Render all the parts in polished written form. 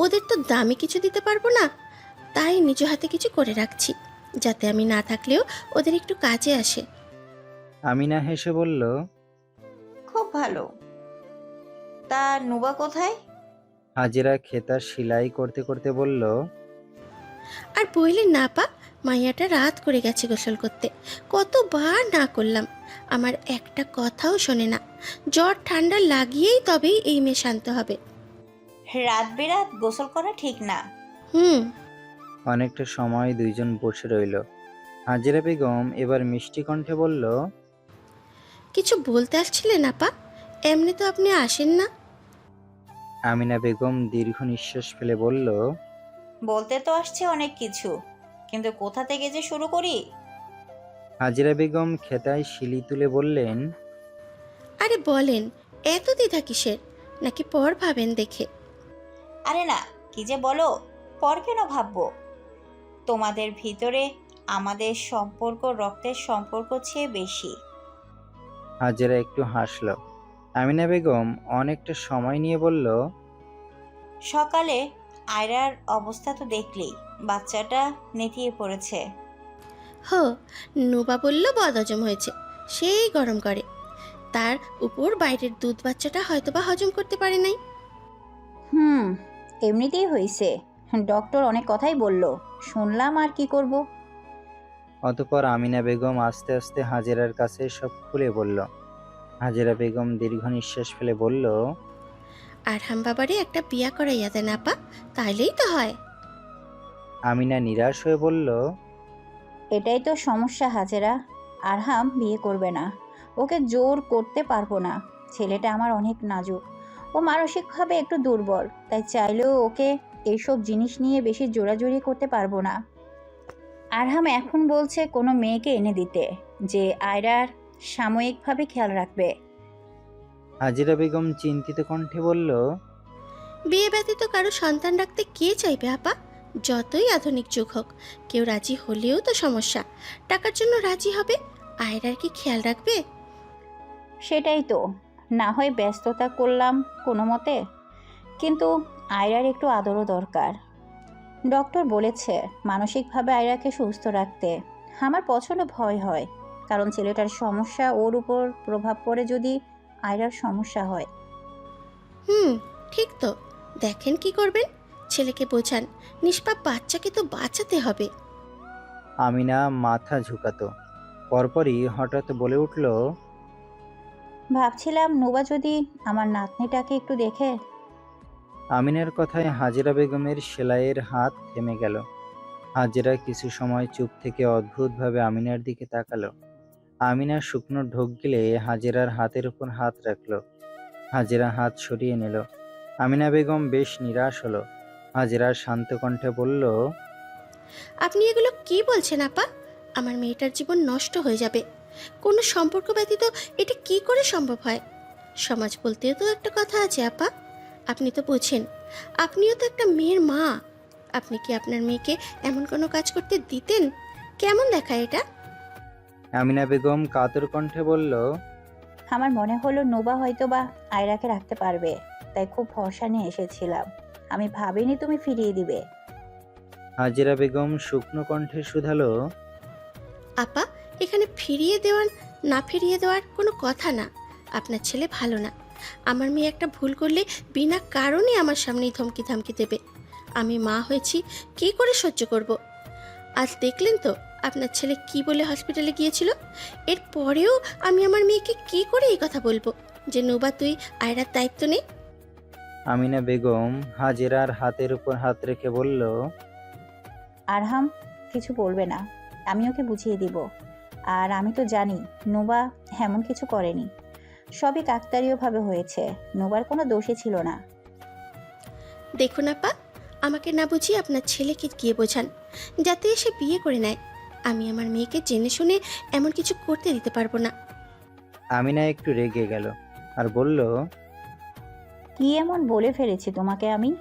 ওদের তো দামি কিছু দিতে পারবো না, তাই নিজ হাতে কিছু করে রাখছি, যাতে আমি না থাকলেও ওদের একটু কাজে আসে। আমিনা হেসে বলল, খুব ভালো। তা নুবা কোথায়? হাজেরা খেতা সেলাই করতে করতে বলল, আর বইলেন না আপা, মাইয়াটা রাত করে গেছে গোসল করতে, কতবার না করলাম, আমার একটা কথাও শোনে না। জ্বর ঠান্ডা লাগিয়েই তবেই এই মেয়ে শান্ত হবে। রাত বেরাত গোসল করা ঠিক না। হুম। অনেকটা সময় দুইজন বসে রইল। হাজেরা বেগম এবার মিষ্টি কণ্ঠে বলল, কিছু বলতে আসছিলেন আপা? এমনি তো আপনি আসেন না। আমিনা বেগম দীর্ঘ নিঃশ্বাস ফেলে বলল, বলতে তো আসছে অনেক কিছু, কিন্তু কোথা থেকে যে শুরু করি? হাজেরা বেগম খেতায় শিলি তুলে বললেন, আরে বলেন, এত দ্বিধা কিসের? নাকি পর ভাবেন দেখে? আরে না, কি যে বলো, পর কেন ভাববো? তোমাদের ভিতরে আমাদের সম্পর্ক রক্তের সম্পর্ক চেয়ে বেশি। হাজেরা একটু হাসল। আমিনা বেগম অনেকটা সময় নিয়ে বলল, সকালে আয়রার অবস্থা তো দেখলেই, বাচ্চাটা নেতিয়ে পড়েছে। হো, নুবা বলল বদহজম হয়েছে, সেই গরম করে। তার উপর বাইরের দুধ বাচ্চাটা হয়তোবা হজম করতে পারে নাই। হুম, এমনিতেই হয়েছে। ডক্টর অনেক কথাই বলল, শুনলাম আর কি করব। অতঃপর আমিনা বেগম আস্তে আস্তে হাজেরার কাছে সব খুলে বলল। হাজেরা বেগম দীর্ঘ নিঃশ্বাস ফেলে বলল, আর হাম বাবারে একটা বিয়া করাইয়া দেন আপা, তাইলেই তো হয়। আমিনা নিরাশ হয়ে বলল, এটাই তো সমস্যা হাজেরা, আরহাম বিয়ে করবে না। ওকে জোর করতে পারবো না। ছেলেটা আমার অনেক নাজুক, ও মানসিকভাবে একটু দুর্বল, তাই চাইলেও ওকে এইসব জিনিস নিয়ে বেশি জোরাজুরি করতে পারবো না। আরহাম এখন বলছে কোনো মেয়েকে এনে দিতে, যে আয়রার সাময়িকভাবে খেয়াল রাখবে। হাজেরা বেগম চিন্তিত কণ্ঠে বলল, বিয়ে ব্যতীত কারো সন্তান রাখতে কে চাইবে আপা? যতই আধুনিক যুগ হোক, কেউ রাজি হলেও তো সমস্যা। টাকার জন্য রাজি হবে, আয়রার কি খেয়াল রাখবে? সেটাই তো, না হয় ব্যস্ততা করলাম কোনো মতে, কিন্তু আয়রার একটু আদরও দরকার। ডক্টর বলেছে মানসিকভাবে আয়রাকে সুস্থ রাখতে। আমার পছন্দ ভয় হয়, কারণ ছেলেটার সমস্যা ওর উপর প্রভাব পড়ে যদি আয়রার সমস্যা হয়। হুম, ঠিক তো। দেখেন কি করবেন, ছেলেকে বোঝান, নিষ্পাপ বাচ্চাকে তো বাঁচাতে হবে। আমিনা মাথা ঝুঁকাতো। পরপরই হঠাৎ বলে উঠল, ভাবছিলাম নুবা যদি আমার নাতনিটাকে একটু দেখে। আমিনার কথায় হাজেরা বেগমের সেলাইয়ের হাত থেমে গেল। হাজেরা কিছু সময় চুপ থেকে অদ্ভুতভাবে আমিনার দিকে তাকালো। আমিনা শুকনো ঢোক গিলে হাজেরার হাতের উপর হাত রাখল। হাজেরা হাত সরিয়ে নিল। আমিনা বেগম বেশ নিরাশ হলো। হাজেরা শান্ত কণ্ঠে বলল, আপনি এগুলো কি বলছেন আপা? আমার মেয়েটার জীবন নষ্ট হয়ে যাবে। কোনো সম্পর্ক ব্যতীত এটা কি করে সম্ভব হয়? সমাজ বলতেও তো একটা কথা আছে আপা, আপনি তো বুঝেন। আপনিও তো একটা মেয়ের মা। আপনি কি আপনার মেয়েকে এমন কোনো কাজ করতে দিতেন? কেমন দেখায় এটা? আমিনা বেগম কাতর কণ্ঠে বলল, আমার মনে হলো নুবা হয়তোবা আয়রাকে রাখতে পারবে, তাই খুব ভরসা নিয়ে এসেছিলাম। আমি ভাবিনি তুমি ফিরিয়ে দিবে। হাজেরা বেগম শুকনো কণ্ঠে শুধালো, আপা, এখানে ফিরিয়ে দেওয়ার না ফিরিয়ে দেওয়ার কোনো কথা না। আপনার ছেলে ভালো না। আমার মেয়ে একটা ভুল করলে বিনা কারণে আমার সামনেই ধমকি ধামকি দেবে। আমি মা হয়েছি, কি করে সহ্য করব? আজ দেখলেন তো আপনার ছেলে কি বলে হসপিটালে গিয়েছিল। এর পরেও আমি আমার মেয়েকে কি করে এই কথা বলবো যে নোবা তুই আয়রার দায়িত্ব নে? আমিনা বেগম হাজেরার হাতের উপর হাত রেখে বলল, আরহাম কিছু বলবে না, আমি ওকে বুঝিয়ে দিব। আর আমি তো জানি নুবা এমন কিছু করেনি, সবই কাকতালীয়ভাবে হয়েছে। নুবার কোনো দোষই ছিল না। দেখুন আপা, আমাকে না বুঝিয়ে আপনার ছেলেকে গিয়ে বোঝান, যাতে এসে বিয়ে করে নেয়। আমি আমার মেয়েকে জেনে শুনে এমন কিছু করতে দিতে পারবো না। আমিনা একটু রেগে গেল আর বলল, কি এমন বলে ফেলেছি তোমাকে আমি?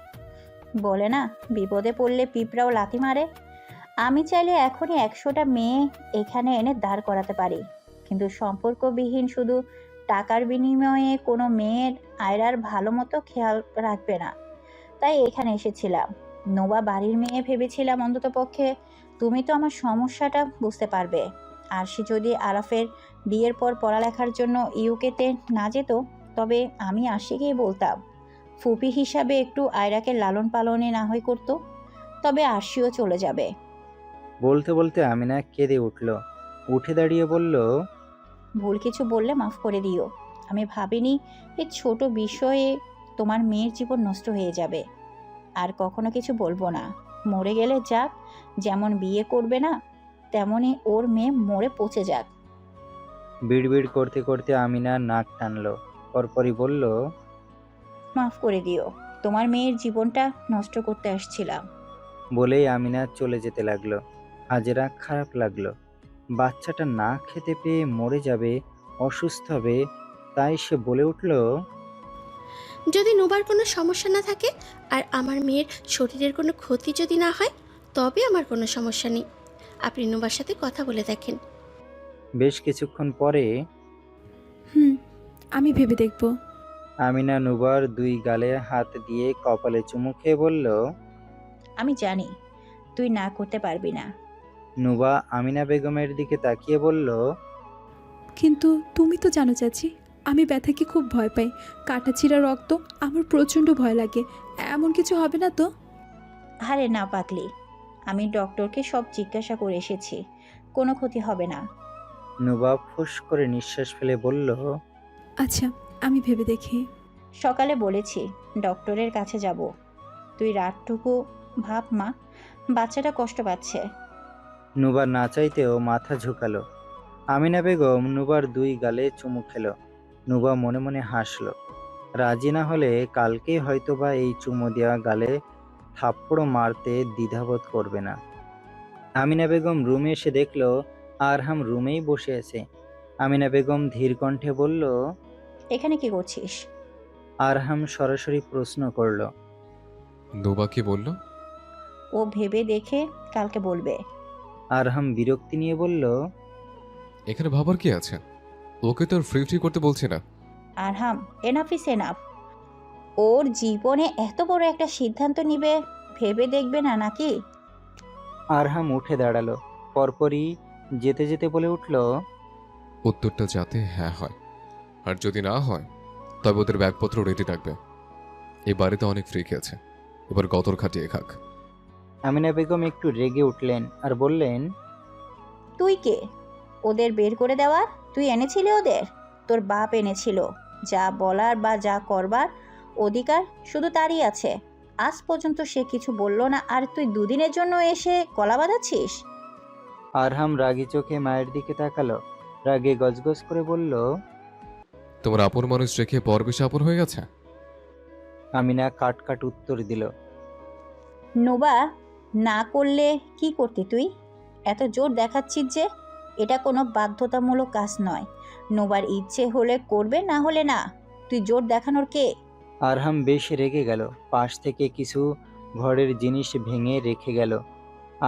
বলে না, বিপদে পড়লে পিঁপড়াও লাথি মারে। আমি চাইলে এখনই 100টা মেয়ে এখানে এনে দাঁড় করাতে পারি, কিন্তু সম্পর্কবিহীন শুধু টাকার বিনিময়ে কোনো মেয়ের আয়রার ভালো মতো খেয়াল রাখবে না, তাই এখানে এসেছিলাম। নোবা বাড়ির মেয়ে ভেবেছিলাম অন্ততপক্ষে তুমি তো আমার সমস্যাটা বুঝতে পারবে। আর সে যদি আরাফের বিয়ের পর পড়ালেখার জন্য ইউকেতে না যেত, তবে আমি আশিকেই বলতাম ফুপি হিসাবে একটু আয়রাকে লালন পালনে না হয় করতো, তবে আরশিও চলে যাবে। বলতে বলতে আমিনা কেঁদে উঠল। উঠে দাঁড়িয়ে বলল, ভুল কিছু বললে মাফ করে দিও। আমি ভাবিনি এই ছোট বিষয়ে তোমার মেয়ের জীবন নষ্ট হয়ে যাবে। আর কখনো কিছু বলবো না। মরে গেলে যাক, যেমন বিয়ে করবে না তেমনই ওর মেয়ে মরে পচে যাক। বিড়বিড় করতে করতে আমিনা নাক টানল। পরপরই বলল, মাফ করে দিও, তোমার মেয়ের জীবনটা নষ্ট করতে আসছিলাম। বলেই আমিনা চলে যেতে লাগলো। হাজেরা খারাপ লাগলো। বাচ্চাটা না খেতে পেয়ে মরে যাবে, অসুস্থ হবে, তাই সে বলে উঠল, যদি নোবার কোনো সমস্যা না থাকে আর আমার মেয়ের শরীরের কোনো ক্ষতি যদি না হয়, তবে আমার কোনো সমস্যা নেই। আপনি নোবার সাথে কথা বলে দেখেন। বেশ কিছুক্ষণ পরে হুম, আমি ভেবে দেখব। আমিনা নুবার 2 গালে হাত দিয়ে কপালে চুমু খেয়ে বলল। আমি জানি তুই না করতে পারবি না। নুবা আমিনা বেগমের দিকে তাকিয়ে বলল, কিন্তু তুমি তো জানো চাচি, আমি ব্যথাকে খুব ভয় পাই। কাটাছিঁড়া রক্ত আমার প্রচণ্ড ভয় লাগে। এমন কিছু হবে না তো? আরে না পাগলি, আমি ডক্টরকে সব জিজ্ঞাসা করে এসেছি, কোনো ক্ষতি হবে না। নুবা ফুস করে নিঃশ্বাস ফেলে বলল, আচ্ছা, আমি ভেবে দেখি। সকালে বলেছি ডক্টরের কাছে যাব। তুই রাতটুকু ভাব মা, বাচ্চাটা কষ্ট পাচ্ছে। নুবা না চাইতেও মাথা ঝুঁকালো। আমিনা বেগম নুবার 2 গালে চুমু খেলো। নুবা মনে মনে হাসলো। রাজি না হলে কালকেই হয়তোবা এই চুমু দেওয়া গালে থাপ্পড় মারতে দ্বিধাবোধ করবে না। আমিনা বেগম রুমে এসে দেখলো আরহাম রুমেই বসে আছে। আমিনা বেগম ধীর কণ্ঠে বলল। এখানে কি করছিস? আরহাম সরাসরি প্রশ্ন করল। নোবা কি বলল? ও ভেবে দেখে কালকে বলবে। আরহাম বিরক্তি নিয়ে বলল, এখানে ভাবার কি আছে? ওকে তো আর ফ্রি করতে বলছি না। আরহাম, এনাফ ইস এনাফ। ওর জীবনে এত বড় একটা সিদ্ধান্ত নিবে, ভেবে দেখবে না নাকি? আরহাম উঠে দাঁড়ালো। পরপরই যেতে যেতে বলে উঠল, উত্তরটা যাতে হ্যাঁ হয়, আর যদি না হয় তবে ওদের ব্যাগপত্র রেডি রাখবে। এই বাড়িতে অনেক ফ্রিক আছে, এবার গতর খাটিয়ে খাক। আমিনা বেগম একটু রেগে উঠলেন আর বললেন, তুই কে ওদের বের করে দেওয়ার? তুই এনেছিলি ওদের? তোর বাপ এনেছিল। যা বলার বা যা করবার অধিকার শুধু তারই আছে। আজ পর্যন্ত সে কিছু বলল না, আর তুই দুদিনের জন্য এসে গলা বাঁধাচ্ছিস? আরহাম রাগী চোখে মায়ের দিকে তাকালো। রাগে গজগজ করে বলল, তোমার আপন মানুষ রেখে পর বেশি আপন হয়ে গেছে। আমিনা কাট কাট উত্তর দিল, নোবা, না করলে কি করতি তুই? এত জোর দেখাচ্ছিস যে? এটা কোনো বাধ্যতামূলক কাজ নয়। নোবার ইচ্ছে হলে করবে, না হলে না। তুই জোর দেখানোর কে? আরহাম বেশ রেগে গেল। পাশ থেকে কিছু ঘরের জিনিস ভেঙে রেখে গেল।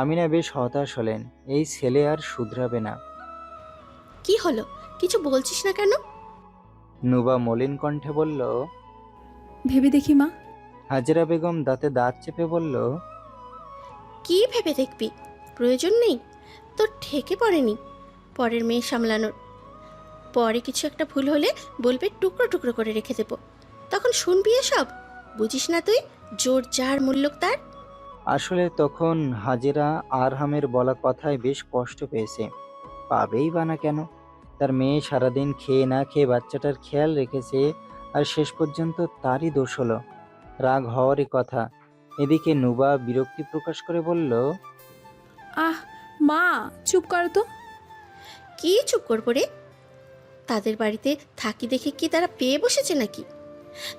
আমিনা বেশ হতাশ হলেন। এই ছেলে আর শুধরাবে না। কি হলো, কিছু বলছিস না কেন? নুবা মলিন কণ্ঠে বলল। ভেবে দেখি মা। হাজেরা বেগম দাঁতে দাঁত চেপে বলল, কি ভেবে দেখবি? প্রয়োজন নেই, তোর ঠেকে পড়েনি পরের মেয়ে সামলানোর। পরে কিছু একটা ভুল হলে বলবে টুকরো টুকরো করে রেখে দেবো, তখন শুনবি এসব? বুঝিস না তুই, জোর যার মূল্য তার। আসলে তখন হাজেরা আরহামের বলা কথায় বেশ কষ্ট পেয়েছে। পাবেই বা না কেন? তার মেয়ে সারাদিন খেয়ে না খেয়ে বাচ্চাটার খেয়াল রেখেছে, আর শেষ পর্যন্ত তারই দোষ হলো। রাগ হওয়ারই কথা। এদিকে নুবা বিরক্তি প্রকাশ করে বলল, আহ মা, চুপ করো তো। কি চুপ করবো রে? তাদের বাড়িতে থাকি দেখে কি তারা পেয়ে বসেছে নাকি?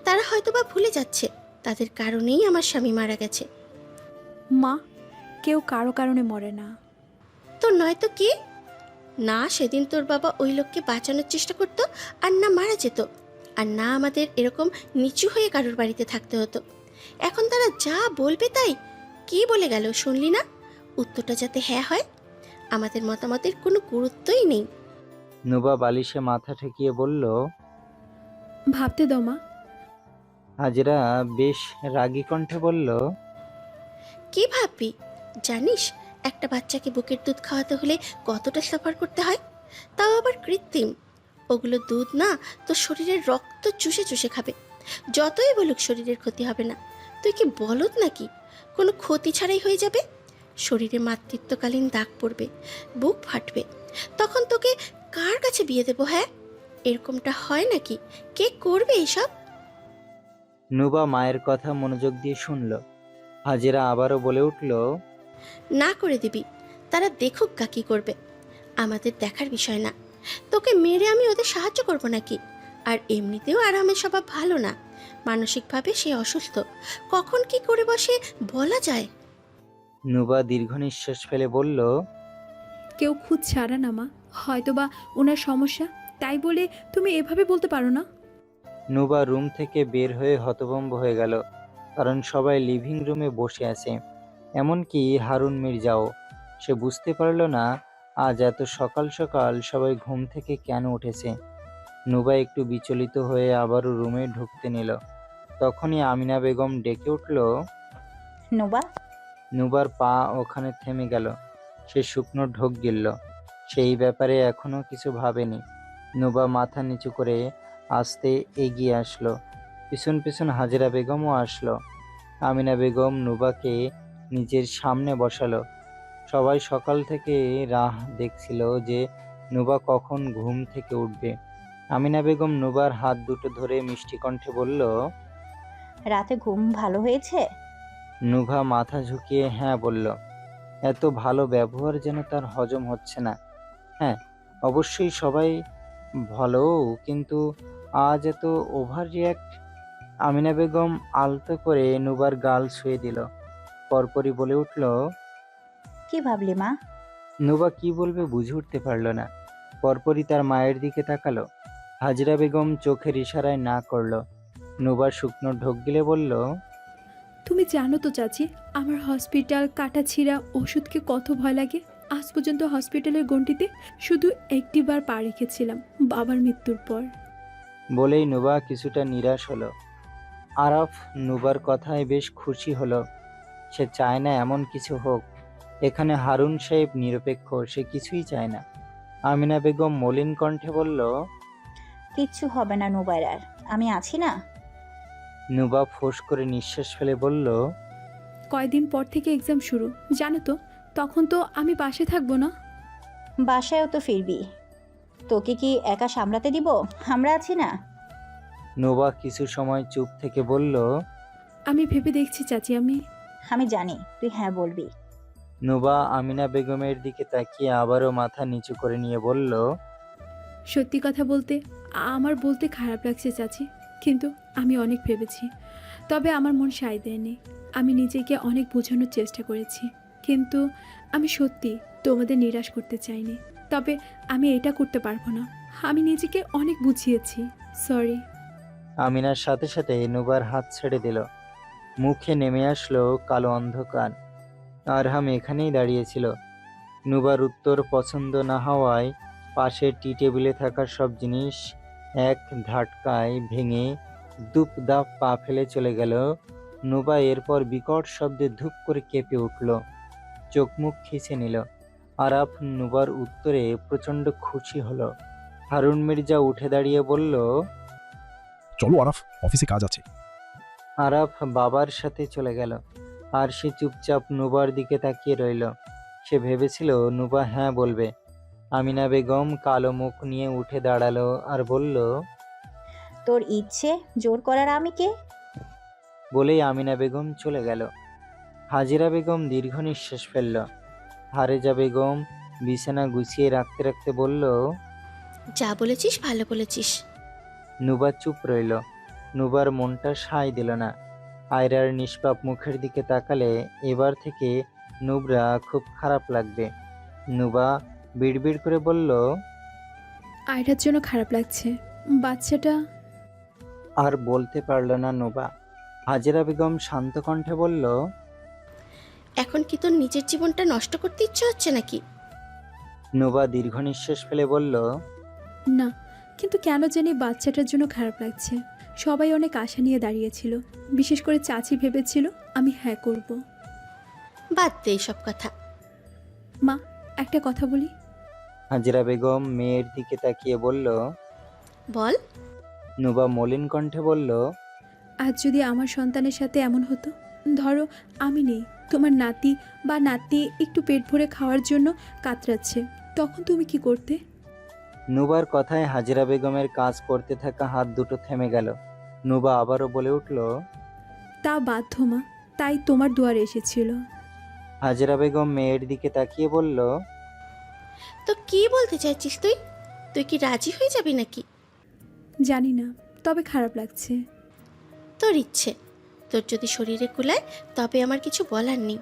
তারা হয়তো বা ভুলে যাচ্ছে তাদের কারণেই আমার স্বামী মারা গেছে। মা, কেউ কারো কারণে মরে না। তো নয়তো কি? না সেদিন তোর বাবা ওই লোককে বাঁচানোর চেষ্টা করতো, আর না মারা যেত, আর না আমাদের এরকম নিচু হয়ে কারোর বাড়িতে থাকতে হতো। এখন তারা যা বলবে তাই। কি বলে গেল শুনলি না? উত্তরটা যাতে হ্যাঁ হয়। আমাদের মতামতের কোনো গুরুত্বই নেই। নুবা বালিশে মাথা ঠেকিয়ে বলল, ভাবতে দাও মা। হাজেরা বেশ রাগী কণ্ঠে বলল, কি ভাববি? জানিস একটা বাচ্চাকে বুকের দুধ খাওয়াতে হলে কতটা সাফার করতে হয়? তাও আবার কৃত্রিম। ওগুলো দুধ না, তো শরীরের রক্ত চুষে চুষে খাবে। যতই বলুক শরীরের ক্ষতি হবে না, তুই কি বলদ নাকি? কোনো ক্ষতি ছাড়াই হয়ে যাবে। শরীরে মাতৃত্বকালীন দাগ পড়বে, বুক ফাটবে। তখন তোকে কার কাছে বিয়ে দেবো? হ্যাঁ, এরকমটা হয় নাকি? কে করবে এসব? নুবা মায়ের কথা মনোযোগ দিয়ে শুনল। হাজেরা আবারও বলে উঠল, না করে দিবি, তারা দেখুক গা কি করবে, আমাদের দেখার বিষয় না। তোকে মেরে আমি ওদের সাহায্য করব নাকি? আর এমনিতেও আরামের স্বভাব ভালো না, মানসিকভাবে সে অসুস্থ। কখন কি করে বসে বলা যায়? নুবা দীর্ঘ নিঃশ্বাস ফেলে বলল, কেউ খুদ ছাড়া না মা, হয়তোবা ওনার সমস্যা, তাই বলে তুমি এভাবে বলতে পারো না। নুবা রুম থেকে বের হয়ে হতভম্ব হয়ে গেল, কারণ সবাই লিভিং রুমে বসে আছে, এমনকি হারুন মির্জাও। সে বুঝতে পারল না আজ এত সকাল সকাল সবাই ঘুম থেকে কেন উঠেছে। নুবা একটু বিচলিত হয়ে আবারও রুমে ঢুকতে নিল। তখনই আমিনা বেগম ডেকে উঠল। নোবা, নুবার পা ওখানে থেমে গেল। সে শুকনো ঢোক গিলল। সেই ব্যাপারে এখনো কিছু ভাবেনি। নুবা মাথা নিচু করে আস্তে এগিয়ে আসলো। পিছন পিছন হাজেরা বেগমও আসলো। আমিনা বেগম নুবাকে নিজের সামনে বসালো। সবাই সকাল থেকে রাহ দেখছিল যে নুবা কখন ঘুম থেকে উঠবে। আমিনা বেগম নুবার হাত দুটো ধরে মিষ্টি কণ্ঠে বলল। রাতে ঘুম ভালো হয়েছে? নুভা মাথা ঝুঁকিয়ে হ্যাঁ বলল। এত ভালো ব্যবহার যেন তার হজম হচ্ছে না। হ্যাঁ, অবশ্যই সবাই ভালো, কিন্তু আজ এত ওভার রিয়াক্ট। আমিনা বেগম আলতো করে নুবার গাল ছুঁয়ে দিল। পরপরই বলে উঠল। কি ভাবলি মা? নুবা কি বলবে বুঝে উঠতে পারল না। পরপরই তার মায়ের দিকে তাকালো। হাজরা বেগম চোখের ইশারায় না করলো। নুবা শুকনো ঢোক গিলে বলল। তুমি জানো তো চাচি, আমার হসপিটাল কাটাছিঁড়া ওষুধকে কত ভয় লাগে। আজ পর্যন্ত হসপিটালের গণ্ডিতে শুধু একটিবার পা রেখেছিলাম, বাবার মৃত্যুর পর। বলেই নুবা কিছুটা নিরাশ হলো। আরাফ নুবার কথায় বেশ খুশি হলো। সে চায় না এমন কিছু হোক। এখানে হারুন সাহেব নিরপেক্ষ, সে কিছুই চায় না। আমিনা বেগম মলিন কণ্ঠে বলল। কিচ্ছু হবে না নোবার, আর আমি আছি না। নুবা ফোঁস করে নিঃশ্বাস ফেলে বলল। কয়দিন পর থেকে এক্সাম শুরু, জানো তো, তখন তো আমি পাশে থাকবো না। বাসায়ও তো ফিরবি, তোকে কি একা সামলাতে দিব? আমরা আছি না। নুবা কিছু সময় চুপ থেকে বলল। আমি ভেবে দেখছি চাচি, আমি জানি তুই হ্যাঁ বলবি। নুবা আমিনা বেগমের দিকে তাকিয়ে আবারও মাথা নিচু করে নিয়ে বলল। সত্যি কথা বলতে আমার বলতে খারাপ লাগছে চাচি, কিন্তু আমি অনেক ভেবেছি, তবে আমার মন সায় দেয়নি। আমি নিজেকে অনেক বোঝানোর চেষ্টা করেছি, কিন্তু আমি সত্যি তোমাদের নিরাশ করতে চাইনি। তবে আমি এটা করতে পারবো না। আমি নিজেকে অনেক বুঝিয়েছি, সরি। আমিনার সাথে সাথে নুবার হাত ছেড়ে দিল। মুখে নেমে আসলো কালো অন্ধকার। আরহাম এখানেই দাঁড়িয়েছিল। নুবার উত্তর পছন্দ না হওয়ায় পাশের টি টেবিলে থাকা সব জিনিস এক ধাটকায় ভেঙে দুপ দাপ পা ফেলে চলে গেল। নুবা এরপর বিকট শব্দে ধূপ করে কেঁপে উঠল, চোখ মুখ খিঁচে নিল। আরাফ নুবার উত্তরে প্রচণ্ড খুশি হলো। হারুন মির্জা উঠে দাঁড়িয়ে বলল। চলো আরাফ, অফিসে কাজ আছে। আরাফ বাবার সাথে চলে গেল, আর সে চুপচাপ নুবার দিকে তাকিয়ে রইল। সে ভেবেছিল নুবা হ্যাঁ বলবে। আমিনা বেগম কালো মুখ নিয়ে উঠে দাঁড়ালো আর বলল। তোর ইচ্ছে জোর করার আমি কে? বলেই আমিনা বেগম চলে গেল। হাজিরা বেগম দীর্ঘ নিঃশ্বাস ফেলল। হারেজা বেগম বিছানা গুছিয়ে রাখতে রাখতে বলল। যা বলেছিস ভালো বলেছিস। নুবা চুপ রইল। নুবার মনটা সায় দিল না। আয়রার নিষ্পাপ মুখের দিকে তাকালে এবার থেকে নুবরা খুব খারাপ লাগবে। নুবা বিড়বিড় করে বলল। আয়রার জন্য খারাপ লাগছে, বাচ্চাটা। আর বলতে পারল না নুবা। হাজেরা বেগম শান্ত কণ্ঠে বলল। এখন কি তোর নিজের জীবনটা নষ্ট করতে ইচ্ছে হচ্ছে নাকি? নুবা দীর্ঘ নিঃশ্বাস ফেলে বলল। না, কিন্তু কেন জানি বাচ্চাটার জন্য খারাপ লাগছে। সবাই অনেক আশা নিয়ে দাঁড়িয়েছিল, বিশেষ করে চাচি ভেবেছিল আমি হ্যাঁ করব। বাদ দে সব কথা। মা, একটা কথা বলি। হাজেরা বেগম মেয়ের দিকে তাকিয়ে বলল। বল। নুবা মলিন কণ্ঠে বলল। আজ যদি আমার সন্তানের সাথে এমন হতো, ধরো আমি নেই, তোমার নাতি বা নাতনি একটু পেট ভরে খাওয়ার জন্য কাতরাচ্ছে, তখন তুমি কি করতে? নুবার কথায় হাজেরা বেগমের কাজ করতে থাকা হাত দুটো থেমে গেল। নুবা আবারও বলে উঠল। তা বাধ্য মা, তাই তোমার দুয়ারে এসেছিল। হাজেরা বেগম মেয়ের দিকে তাকিয়ে বলল। তো কি বলতে চাইছিস তুই? তুই কি রাজি হয়ে যাবি নাকি? জানি না, তবে খারাপ লাগছে। তোর ইচ্ছে, তোর যদি শরীরে কুলায় তবে আমার কিছু বলার নেই।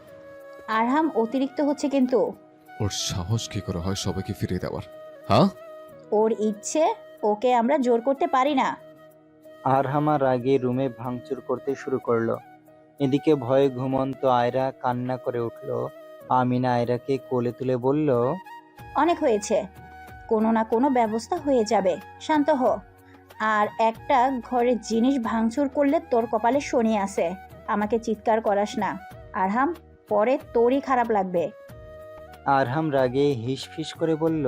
আরহাম অতিরিক্ত হচ্ছে কিন্তু। ওর সাহস কি করে হয় সবাইকে ফিরিয়ে দেওয়ার? হ্যাঁ, ওর ইচ্ছে, ওকে আমরা জোর করতে পারি না। আরহামা রাগে রুমে ভাঙচুর করতে শুরু করলো। এদিকে ভয়ে ঘুমন্ত আয়রা কান্না করে উঠল। আমিনা আয়রাকে কোলে তুলে বলল। অনেক হয়েছে, কোনো না কোনো ব্যবস্থা হয়ে যাবে, শান্ত হ। আর একটা ঘরের জিনিস ভাঙচুর করলে তোর কপালে শনি আছে। আমাকে চিৎকার করাস না আরহাম, পরে তোরই খারাপ লাগবে। আরহাম রাগে হিস ফিস করে বলল।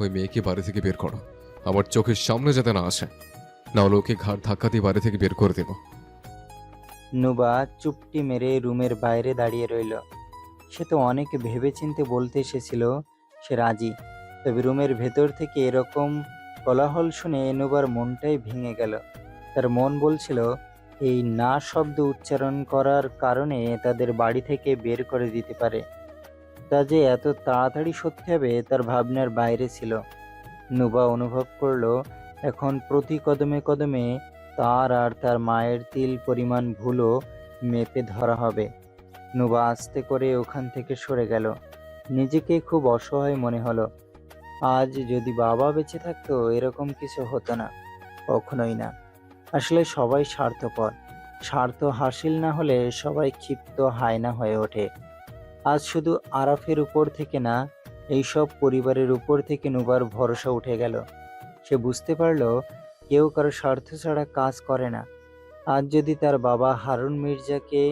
ওই মেয়েকে বাড়ি থেকে বের করো, আমার চোখের সামনে যাতে না আসে, নাহলে ওকে ঘাড় ধাক্কা দিয়ে বাড়ি থেকে বের করে দেব। নুবা চুপটি মেরে রুমের বাইরে দাঁড়িয়ে রইল। সে তো অনেক ভেবেচিন্তে বলতে এসেছিল সে রাজি, তবে রুমের ভেতর থেকে এরকম কোলাহল শুনে নুবার মনটাই ভেঙে গেল। তার মন বলছিল এই না শব্দ উচ্চারণ করার কারণে তাদের বাড়ি থেকে বের করে দিতে পারে। তা যে এত তাড়াতাড়ি সত্যি হবে তার ভাবনার বাইরে ছিল। নুবা অনুভব করলো এখন প্রতি কদমে কদমে তার আর তার মায়ের তিল পরিমাণ ভুলও মেপে ধরা হবে। নুবা আস্তে করে ওখান থেকে সরে গেল। নিজেকে খুব অসহায় মনে হলো। আজ যদি বাবা বেঁচে থাকতো এরকম কিছু হতো না, কখনোই না। আসলে সবাই স্বার্থপর, স্বার্থ হাসিল না হলে সবাই ক্ষিপ্ত হায়না হয়ে ওঠে। আজ শুধু আরাফের উপর থেকে না, এইসব পরিবারের উপর থেকে নুবার ভরসা উঠে গেল। সে বুঝতে পারল কেউ কারো স্বার্থ ছাড়া কাজ করে না। আজ যদি তার বাবা হারুন মির্জাকে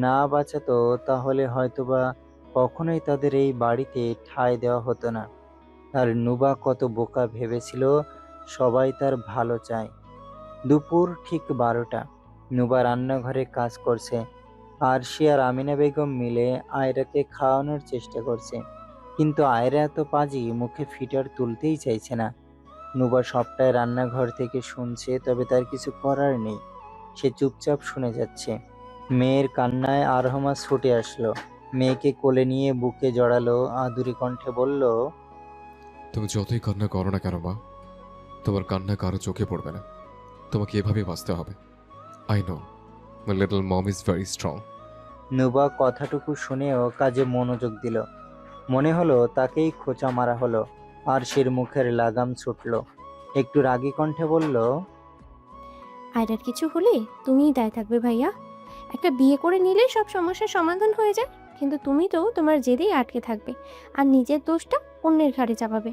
না বাঁচাতো তাহলে হয়তোবা কখনোই তাদের এই বাড়িতে ঠাঁই দেওয়া হতো না। আর নুবা কত বোকা ভেবেছিল সবাই তার ভালো চায়। দুপুর ঠিক 12টা। নুবা রান্নাঘরে কাজ করছে, আর সে আর আমিনা বেগম মিলে আয়রাকে খাওয়ানোর চেষ্টা করছে। কিন্তু আয়রা এত পাজি, মুখে ফিটার তুলতেই চাইছে না। নুবা সবটাই রান্নাঘর থেকে শুনছে, তবে তার কিছু করার নেই। সে চুপচাপ শুনে যাচ্ছে। মেয়ের কান্নায় আরহমা ছুটে আসলো। মেয়েকে কোলে নিয়ে বুকে জড়ালো, আদুরি কণ্ঠে বলল। তুমি যতই কান্না করো না কেন মা, তোমার কান্না কারো চোখে পড়বে না। তোমাকে এভাবে বাঁচতে হবে। I know my little mom is very strong. নুবা কথাটুকু শুনেও কাজে মনোযোগ দিল। মনে হলো তাকেই খোঁচা মারা হলো। আর সের মুখের লাগাম ছুটল। একটু রাগী কণ্ঠে বলল। আয়রার কিছু হলে তুমিই দায় থাকবে ভাইয়া। একটা বিয়ে করে নিলেই সব সমস্যার সমাধান হয়ে যায়, কিন্তু তুমি তো তোমার জেদেই আটকে থাকবে আর নিজের দোষটা অন্যের ঘাড়ে চাপাবে।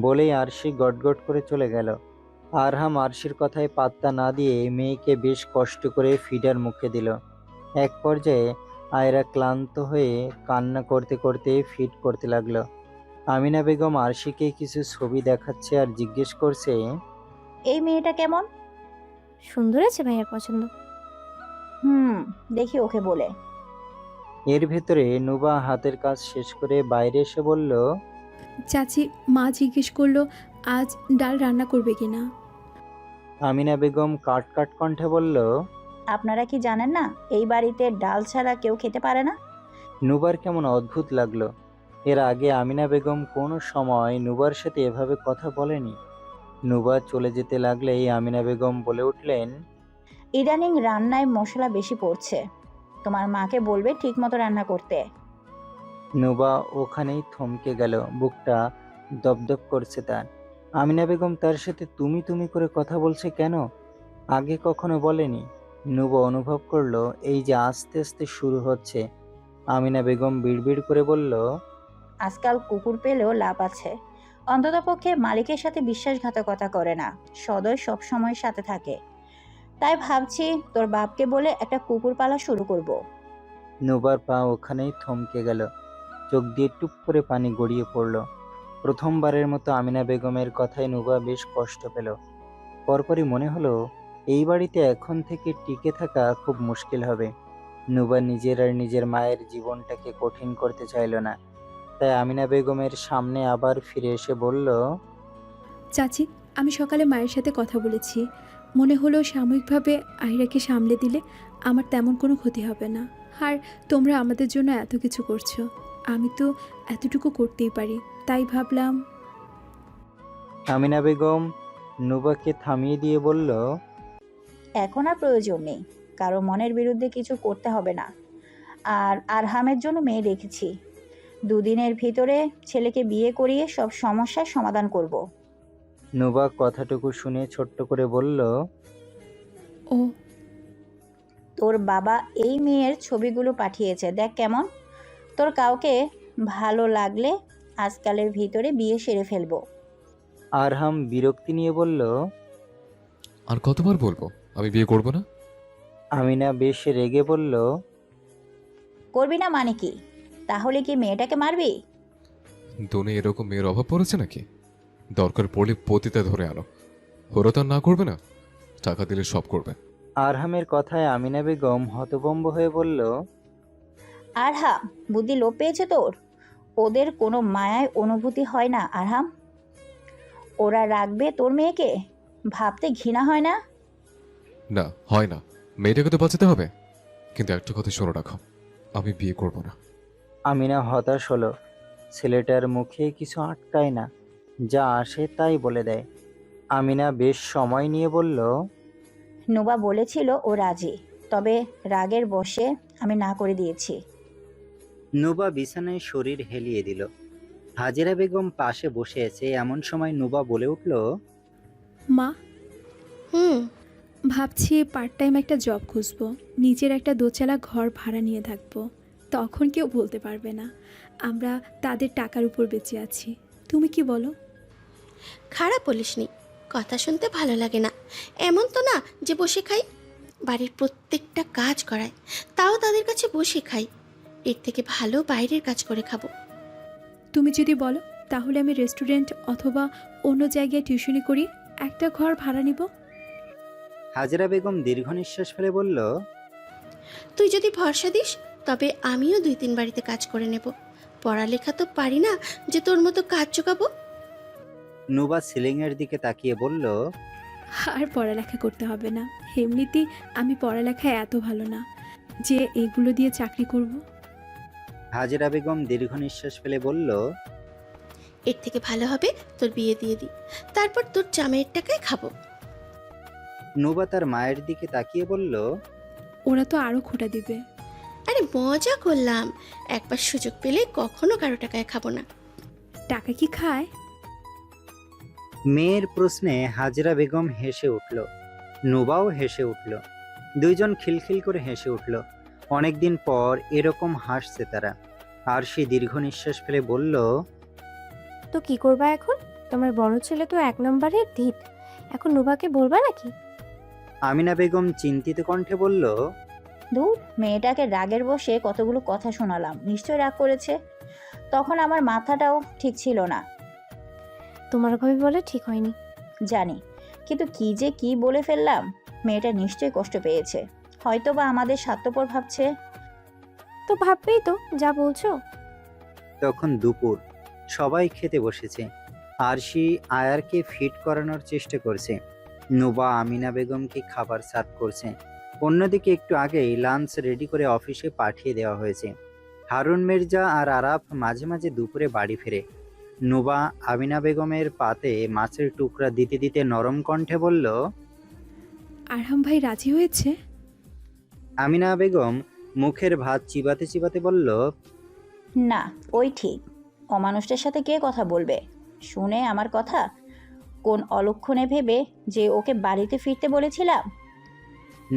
বলেই আরশি গটগট করে চলে গেল। আরহাম আরশির কথায় পাত্তা না দিয়ে মেয়েকে বেশ কষ্ট করে ফিডার মুখে দিল। এক পর্যায়ে আয়রা ক্লান্ত হয়ে কান্না করতে করতে ফিড করতে লাগলো। আমিনা বেগম আরশিকে কিছু ছবি দেখাচ্ছে আর জিজ্ঞেস করছে। এই মেয়েটা কেমন? সুন্দর আছে ভাইয়ার পছন্দ। দেখি ওকে বলে। এর ভেতরে নুবা হাতের কাজ শেষ করে বাইরে এসে বলল। চাচি, মা জিজ্ঞেস করলো আজ ডাল রান্না করবে কিনা। আমিনা বেগম কাট কাট কণ্ঠে বলল। আপনারা কি জানেন না এই বাড়িতে ডাল ছাড়া কেউ খেতে পারে না? নুবার কেমন অদ্ভুত লাগলো। এর আগে আমিনা বেগম কোনো সময় নুবার সাথে এভাবে কথা বলেনি। নুবা চলে যেতে লাগলেই আমিনা বেগম বলে উঠলেন। ইদানিং রান্নায় মশলা বেশি পড়ছে, তোমার মাকে বলবে ঠিক মতো রান্না করতে। নুবা ওখানেই থমকে গেল, বুকটা দপদপ করছে তার। আমিনা বেগম তার সাথে তুমি তুমি করে কথা বলছে কেন? আগে কখনো বলেনি। নুবা অনুভব করলো এই যে আস্তে আস্তে শুরু হচ্ছে। আমিনা বেগম বিড়বিড় করে বলল। আজকাল কুকুর পেলেও লাভ আছে, অন্ততপক্ষে মালিকের সাথে বিশ্বাসঘাতকতা করে না, সদয় সব সময় সাথে থাকে। তাই ভাবছি তোর বাপকে বলে একটা কুকুর পালা শুরু করব। নুবার পা ওখানেই থমকে গেল, চোখ দিয়ে টুপ করে পানি গড়িয়ে পড়ল। প্রথমবারের মতো আমিনা বেগমের কথায় নুবা বেশ কষ্ট পেল। পরপরই মনে হলো এই বাড়িতে এখন থেকে টিকে থাকা খুব মুশকিল হবে। নুবা নিজের আর নিজের মায়ের জীবনটাকে কঠিন করতে চাইল না। তাই আমিনা বেগমের সামনে আবার ফিরে এসে বলল, চাচি, আমি সকালে মায়ের সাথে কথা বলেছি। মনে হলো সাময়িকভাবে আহিরাকে সামলে দিলে আমার তেমন কোনো ক্ষতি হবে না। আর তোমরা আমাদের জন্য এত কিছু করছো, আমি তো এতটুকু করতেই পারি, তাই ভাবলাম। আমিনা বেগম নুবাকে থামিয়ে দিয়ে বলল, এখন আর প্রয়োজন নেই, কারো মনের বিরুদ্ধে কিছু করতে হবে না। আর আরহামের জন্য মেয়ে রেখেছি, 2 দিনের ভিতরে ছেলেকে বিয়ে করিয়ে সব সমস্যার সমাধান করব। নুবা কথাটুকু শুনে ছোট্ট করে বলল, ও, তোর বাবা এই মেয়ের ছবিগুলো পাঠিয়েছে, দেখ কেমন। তোর কাউকে ভালো লাগলে আজকালের ভিতরে বিয়ে সেরে ফেলবো। আরহাম বিরক্তি নিয়ে বলল, আর কতবার বলবো আমি বিয়ে করব না? আমিনা বেশ রেগে বলল, করবি না মানে কি? তাহলে কি মেয়েটাকে মারবি? দোনে এরকম মেয়ের অভাব পড়েছে নাকি? দরকার পড়লে পতিতা ধরে আনো, ওরা তো আর না করবে না, টাকা দিলে সব করবে। আরহামের কথায় আমিনা বেগম হতভম্ব হয়ে বলল, আরহাম, বুদ্ধি লোপ পেয়েছে তোর? ওদের কোনো মায়ায় অনুভূতি হয় না আরহাম। ওরা রাখবে তোর মেয়েকে? ভাবতে ঘৃণা হয় না? না, হয় না। মেয়েটাকে তো বাঁচাতে হবে। কিন্তু একটা কথা শুনে রাখো, আমি বিয়ে করব না। আমিনা হতাশ হলো। ছেলেটার মুখে কিছু আটকায় না, যা আসে তাই বলে দেয়। আমিনা বেশ সময় নিয়ে বলল, নুবা বলেছিল ও রাজি, তবে রাগের বশে আমি না করে দিয়েছি। নুবা বিছানায় শরীর হেলিয়ে দিল। হাজেরা বেগম পাশে বসে আছে, এমন সময় নুবা বলে উঠল, মা, হুম। ভাবছি পার্ট টাইম একটা জব খুঁজবো, নিজের একটা দোচালা ঘর ভাড়া নিয়ে থাকবো। তখন কেউ বলতে পারবে না আমরা তাদের টাকার উপর বেঁচে আছি। তুমি কি বলো? খারাপ বলিসনি, কথা শুনতে ভালো লাগে না। এমন তো না যে বসে খাই, বাড়ির প্রত্যেকটা কাজ করায়, তাও তাদের কাছে বসে খাই। এর থেকে ভালো বাইরের কাজ করে খাবো। তুমি যদি বলো তাহলে আমি রেস্টুরেন্ট অথবা অন্য জায়গায় টিউশনি করি একটা ঘর ভাড়া নিব। হাজেরা বেগম দীর্ঘ নিঃশ্বাস ফেলে বলল, তুই যদি ভরসা দিস তবে আমিও 2-3 বাড়িতে কাজ করে নেব। পড়ালেখা তো পারি না যে তোর মতো কাজ জোগাবো। নুবা সিলিংয়ের দিকে তাকিয়ে বলল, আর পড়ালেখা করতে হবে না, এমনিতেই আমি পড়ালেখায় এত ভালো না যে এগুলো দিয়ে চাকরি করব। হাজেরা বেগম দীর্ঘ নিঃশ্বাস ফেলে বলল, এর থেকে ভালো হবে তোর বিয়ে দিয়ে দিই, তারপর তোর জামাইয়ের টাকায় খাবো। নুবা তার মায়ের দিকে তাকিয়ে বলল, ওরা তো আরও খোটা দিবে। আরে মজা করলাম, একবার সুযোগ পেলে কখনো কারো টাকায় খাবো না। টাকা কি খায়? মেয়ের প্রশ্নে হাজেরা বেগম হেসে উঠল, নুবাও হেসে উঠল। দুইজন খিলখিল করে হেসে উঠল। অনেকদিন পর এরকম হাসছে তারা। আর সে দীর্ঘ নিঃশ্বাস ফেলে বলল, তো কি করবা এখন? তোমার বড় ছেলে তো 1 নম্বরের ঢিট, এখন নুবাকে বলবা নাকি? আমিনা বেগম চিন্তিত কণ্ঠে বলল, ধুর, মেয়েটাকে রাগের বশে কতগুলো কথা শোনালাম, নিশ্চয় রাগ করেছে। তখন আমার মাথাটাও ঠিক ছিল না। তোমার ভাবে বলে ঠিক হয়নি। জানি, কিন্তু কি যে কি বলে ফেললাম। মেয়েটা নিশ্চয়ই কষ্ট পেয়েছে, হয়তো বা আমাদের স্বার্থপর ভাবছে। তো ভাববেই তো, যা বলছো। তখন দুপুর, সবাই খেতে বসেছে। আরশি আয়ারকে ফিট করানোর চেষ্টা করছে, নুবা আমিনা বেগমকে খাবার সার্ভ করছে। অন্যদিকে একটু আগেই লাঞ্চ রেডি করে অফিসে পাঠিয়ে দেওয়া হয়েছে। হারুন মির্জা আর আরাফ মাঝে মাঝে দুপুরে বাড়ি ফেরে। নুবা আমিনা বেগমের পাতে মাছের টুকরা দিতে দিতে নরম কণ্ঠে বলল, আরহাম ভাই রাজি হয়েছে? আমিনা বেগম মুখের ভাত চিবাতে চিবাতে বলল, না, ওই ঠিক। অমানুষটার সাথে কে কথা বলবে? শুনে আমার কথা কোন অলক্ষণে ভেবে যে ওকে বাড়িতে ফিরতে বলেছিলাম।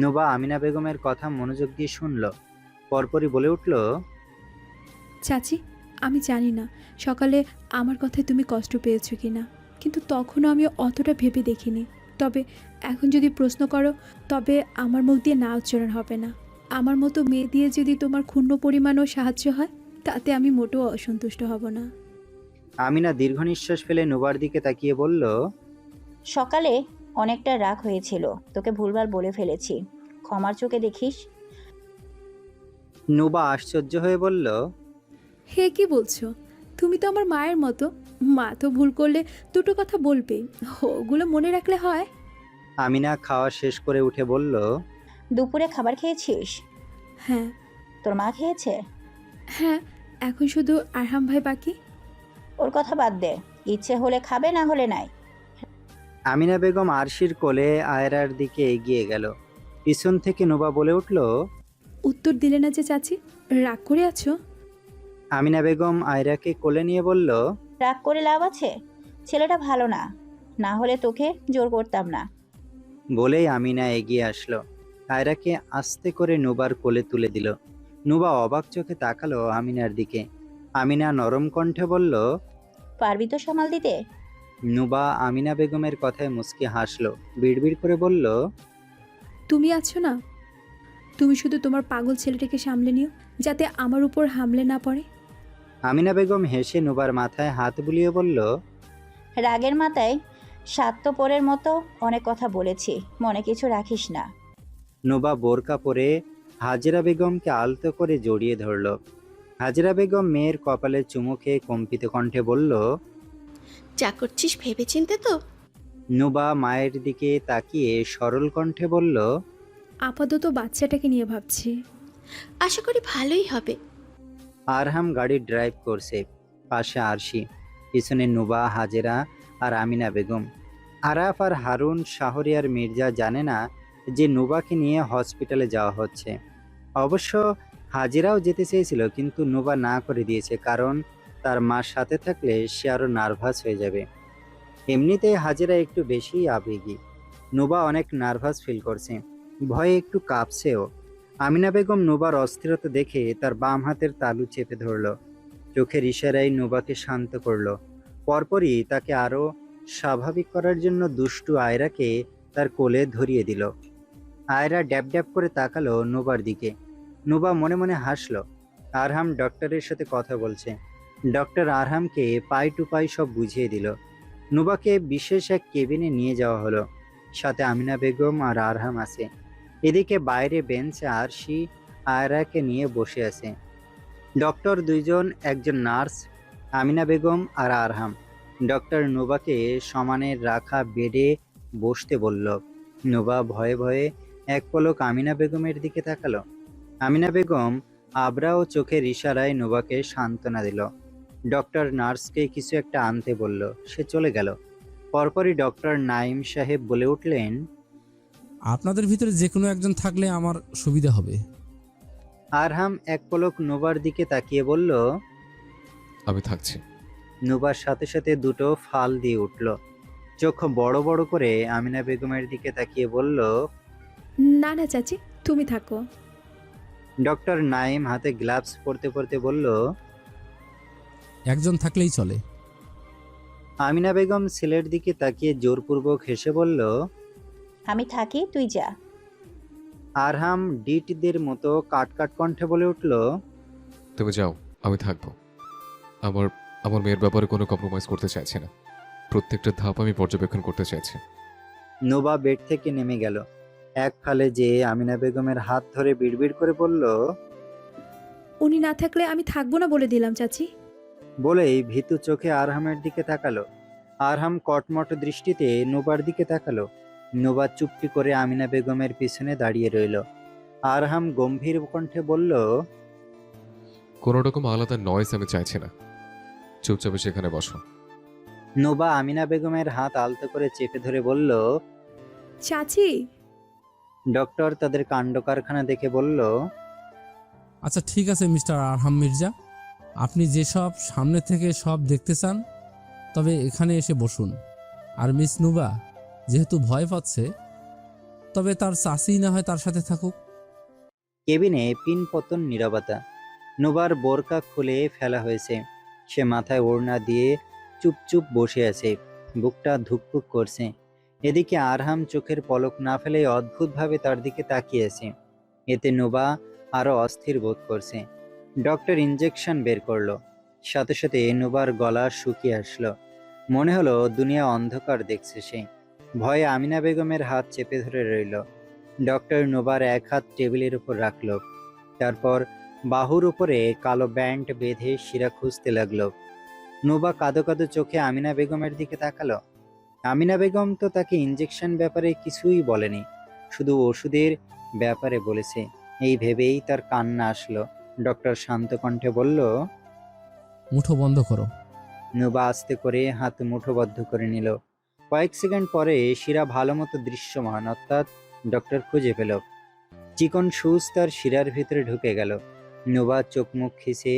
নুবা আমিনা বেগমের কথা মনোযোগ দিয়ে শুনল, পরপরই বলে উঠল, চাচি, আমি জানি না সকালে আমার কথায় তুমি কষ্ট পেয়েছো কি না, কিন্তু তখনও আমি অতটা ভেবে দেখিনি। তবে এখন যদি প্রশ্ন করো, তবে আমার মুখ দিয়ে না উচ্চারণ হবে না। আমার মতো মেয়ে দিয়ে যদি তোমার ক্ষুণ্ণ পরিমাণও সাহায্য হয়, তাতে আমি মোটেও অসন্তুষ্ট হব না। আমিনা দীর্ঘ নিঃশ্বাস ফেলে নুবার দিকে তাকিয়ে বলল, সকালে অনেকটা রাগ হয়েছিল, তোকে ভুলভাল বলে ফেলেছি, ক্ষমার চোখে দেখিস। নুবা আশ্চর্য হয়ে বলল, হে কি বলছো? তুমি তো আমার মায়ের মতো। মা তো ভুল করলে দুটো কথা বলবে, ওগুলো মনে রাখলে হয়? আমিনা খাওয়া শেষ করে উঠে বলল, দুপুরে খাবার খেয়েছিস? হ্যাঁ। তোর মা খেয়েছে? হ্যাঁ, এখন শুধু আরহাম ভাই বাকি। ওর কথা বাদ দে, ইচ্ছে হলে খাবে, না হলে নাই। আমিনা বেগম আরশির কোলে আয়রার দিকে এগিয়ে গেল। পিছন থেকে নুবা বলে উঠল, উত্তর দিলে না যে চাচি, রাগ করে আছো? আমিনা বেগম আয়রাকে কোলে নিয়ে বলল, রাগ করে লাভ আছে? ছেলেটা ভালো না, না হলে তোকে জোর করতাম না। বলেই আমিনা এগিয়ে আসলো, আয়রাকে আস্তে করে নুবার কোলে তুলে দিল। নুবা অবাক চোখে তাকালো আমিনার দিকে। আমিনা নরম কণ্ঠে বলল, পারবি তো সামাল দিতে? নুবা আমিনা বেগমের কথায় মুচকি হাসলো, বিড়বিড় করে বলল, তুমি আছো না, তুমি শুধু তোমার পাগল ছেলেটাকে সামলে নিও, যাতে আমার উপর হামলে না পড়ে। আমিনা বেগম হেসে নুবার মাথায় হাত বুলিয়ে বলল, রাগের মাথায় স্বার্থপরের মতো অনেক কথা বলেছি, মনে কিছু রাখিস না। নুবা বোরকা পরে হাজেরা বেগমকে আলতো করে জড়িয়ে ধরল। হাজেরা বেগম মেয়ের কপালে চুমু খেয়ে কম্পিত কণ্ঠে বলল, যা করছিস ভেবেচিন্তে তো? নুবা মায়ের দিকে তাকিয়ে সরল কণ্ঠে বলল, আপাতত বাচ্চাটাকে নিয়ে ভাবছি। আশা করি ভালোই হবে। আরহাম গাড়ি ড্রাইভ করছে, পাশে আরশি, পিছনে নুবা, হাজেরা আর আমিনা বেগম। আরাফ আর হারুন, শাহরিয়ার মির্জা জানে না যে নুবাকে নিয়ে হসপিটালে যাওয়া হচ্ছে। অবশ্য হাজেরাও যেতে চেয়েছিল, কিন্তু নুবা না করে দিয়েছে, কারণ তার মার সাথে থাকলে সে আরও নার্ভাস হয়ে যাবে। এমনিতেই হাজেরা একটু বেশি আবেগী। নুবা অনেক নার্ভাস ফিল করছে, ভয়ে একটু কাঁপছেও। আমিনা বেগম নুবার অস্থিরতা দেখে তার বাম হাতের তালু চেপে ধরল, চোখের ইশারায় নুবাকে শান্ত করল। পরপরই তাকে আরও স্বাভাবিক করার জন্য দুষ্টু আয়রাকে তার কোলে ধরিয়ে দিল। আয়রা ড্যাব ড্যাব করে তাকালো নুবার দিকে। নুবা মনে মনে হাসলো। আরহাম ডক্টরের সাথে কথা বলছে। ডক্টর আরহামকে পাই টু পাই সব বুঝিয়ে দিল। নুবাকে বিশেষ এক কেবিনে নিয়ে যাওয়া হলো, সাথে আমিনা বেগম আর আরহাম আছে। এদিকে বাইরে বেঞ্চে আরশি আয়রাকে নিয়ে বসে আছে। ডক্টর দুইজন, একজন নার্স, আমিনা বেগম আর আরহাম। ডক্টর নুবাকে সমানে রাখা বেডে বসতে বলল। নুবা ভয়ে ভয়ে এক পলক আমিনা বেগমের দিকে তাকালো। আমিনা বেগম আবরা ও চোখের ইশারায় নুবাকে সান্ত্বনা দিল। ডক্টর নার্সকে কিছু একটা আনতে বলল, সে চলে গেল। পরপরই ডক্টর নাইম সাহেব বলে উঠলেন, আপনাদের ভিতরে যে কোনো একজন থাকলে আমার সুবিধা হবে। আরহাম এক পলক নুবার দিকে তাকিয়ে বলল, আমি থাকছি। নুবার সাথে সাথে দুটো ফাল দিয়ে উঠল। চোখ বড় বড় করে আমিনা বেগমের দিকে তাকিয়ে বলল, না না চাচি, তুমি থাকো। ডক্টর নাইম হাতে গ্লাভস পরতে পরতে বলল, একজন থাকলেই চলে। আমিনা বেগম ছেলের দিকে তাকিয়ে জোরপূর্বক হেসে বলল। আমি থাকি, তুই যা। আরহাম ডিটদের মতো কাট কাট কণ্ঠে বলে উঠল, তুমি যাও, আমি থাকবো। আমার আমার মেয়ের ব্যাপারে কোনো কম্প্রোমাইজ করতে চাইছি না। প্রত্যেকটা ধাপ আমি পর্যবেক্ষণ করতে চাইছি। নোবা বেড থেকে নেমে গেল। এক ফালে যে আমিনা বেগমের হাত ধরে বিড়বিড় করে বলল, উনি না থাকলে আমি থাকবো না বলে দিলাম চাচি। বলেই ভীতু চোখে আরহামের দিকে তাকালো। আরহাম কটমট দৃষ্টিতে নোবার দিকে তাকালো। নোবা চুপটি করে আমিনা বেগমের পিছনে দাঁড়িয়ে রইল। আরহাম গম্ভীর কণ্ঠে বলল, কোনো রকম আলাদা নয়েজ আমি চাইছি না। চুপচাপে সেখানে বসো। নোবা আমিনা বেগমের হাত আলতো করে চেপে ধরে বলল। চাচি। ডক্টর তাদের কাণ্ড কারখানা দেখে বলল, আচ্ছা ঠিক আছে মিস্টার আরহাম মির্জা, আপনি যেসব সামনে থেকে সব দেখতে চান, তবে এখানে এসে বসুন। আর মিস নুবা যেহেতু ভয় পাচ্ছে, তবে তার চাষি না হয় তার সাথে থাকুক। কেবিনে পিন পতন নীরবতা। নুবার বোরকা খুলে ফেলা হয়েছে। সে মাথায় ওড়না দিয়ে চুপচুপ বসে আছে, বুকটা ধুকপুক করছে। এদিকে আরহাম চোখের পলক না ফেলে অদ্ভুতভাবে তার দিকে তাকিয়েছে। এতে নুবা আরো অস্থির বোধ করছে। ডক্টর ইঞ্জেকশন বের করলো। সাথে সাথে নুবার গলা শুকিয়ে আসলো। মনে হলো দুনিয়া অন্ধকার দেখছে সে। ভয়ে আমিনা বেগমের হাত চেপে ধরে রইল। ডক্টর নুবার এক হাত টেবিলের উপর রাখলো, তারপর বাহুর উপরে কালো ব্যান্ড বেঁধে শিরা খুঁজতে লাগলো। নুবা কাঁদো কাঁদো চোখে আমিনা বেগমের দিকে তাকালো। আমিনা বেগম তো তাকে ইঞ্জেকশন ব্যাপারে কিছুই বলেনি, শুধু ওষুধের ব্যাপারে বলেছে। এই ভেবেই তার কান্না আসলো। ডক্টর শান্ত কণ্ঠে বলল, মুঠো বন্ধ করো। নুবা আস্তে করে হাত মুঠোবদ্ধ করে নিল। কয়েক সেকেন্ড পরে শিরা ভালো মতো দৃশ্যমান, অর্থাৎ ডক্টর খুঁজে পেল। চিকন সুচ তার শিরার ভিতরে ঢুকে গেল। নুবা চোখ মুখ খিসে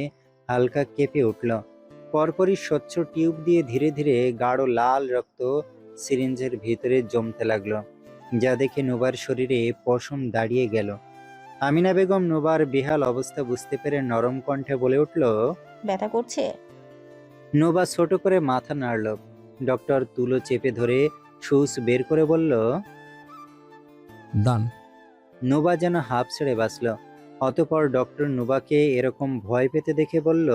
হালকা কেঁপে উঠল। পরপরই স্বচ্ছ টিউব দিয়ে ধীরে ধীরে গাঢ় লাল রক্ত সিরিঞ্জের ভিতরে জমতে লাগলো, যা দেখে নুবার শরীরে পশম দাঁড়িয়ে গেল। আমিনা বেগম নুবার বেহাল অবস্থা বুঝতে পেরে নরম কণ্ঠে বলে উঠল। ব্যথা করছে? নুবা ছোট করে মাথা নাড়ল। ডক্টর তুলো চেপে ধরে সুচ বের করে বলল, ডান। নুবা যেন হাঁপ ছেড়ে বাঁচল। অতঃপর ডক্টর নুবাকে এরকম ভয় পেতে দেখে বলল,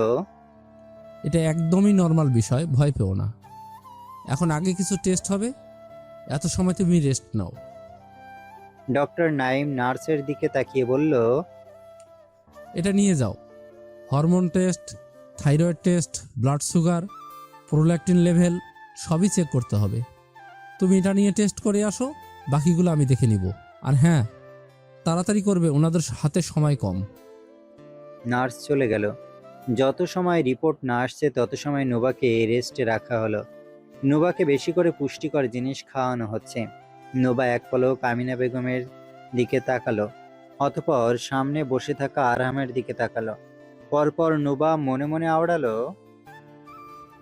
এটা একদমই নর্মাল বিষয়, ভয় পেও না। এখন আগে কিছু টেস্ট হবে, এত সময় তুমি রেস্ট নাও। ডক্টর নাইম নার্সের দিকে তাকিয়ে বলল, এটা নিয়ে যাও। Hormone test, thyroid test, blood sugar, prolactin level সবই চেক করতে হবে। তুমি এটা নিয়ে টেস্ট করে আসো, বাকিগুলো আমি দেখে নিব। আর হ্যাঁ, তাড়াতাড়ি করবে, ওনাদের হাতে সময় কম। নার্স চলে গেল। যত সময় রিপোর্ট না আসছে তত সময় নুবাকে রেস্টে রাখা হলো। নুবাকে বেশি করে পুষ্টিকর জিনিস খাওয়ানো হচ্ছে। নুবা এক পলক আমিনা বেগমের দিকে তাকালো, অতঃপর সামনে বসে থাকা আরহামের দিকে তাকালো। পরপর নুবা মনে মনে আওড়ালো,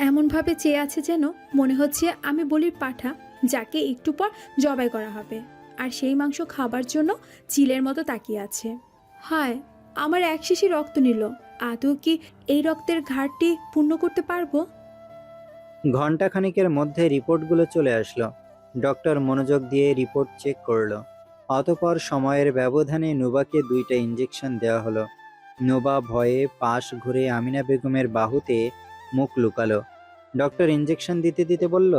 এমনভাবে চেয়ে আছে যেন মনে হচ্ছে আমি বলির পাঠা, যাকে একটু পর জবাই করা হবে, আর সেই মাংস খাবার জন্য চিলের মতো তাকিয়ে আছে। হায়, আমার এক শিশি রক্ত নিল, আদৌ কি এই রক্তের ঘাটতি পূর্ণ করতে পারবো? ঘণ্টাখানিকের মধ্যে রিপোর্টগুলো চলে আসলো। ডক্টর মনোযোগ দিয়ে রিপোর্ট চেক করলো। অতঃপর সময়ের ব্যবধানে নুবাকে 2টা ইঞ্জেকশন দেওয়া হলো। নুবা ভয়ে পাশ ঘুরে আমিনা বেগমের বাহুতে মুখ লুকালো। ডক্টর ইঞ্জেকশন দিতে দিতে বলল,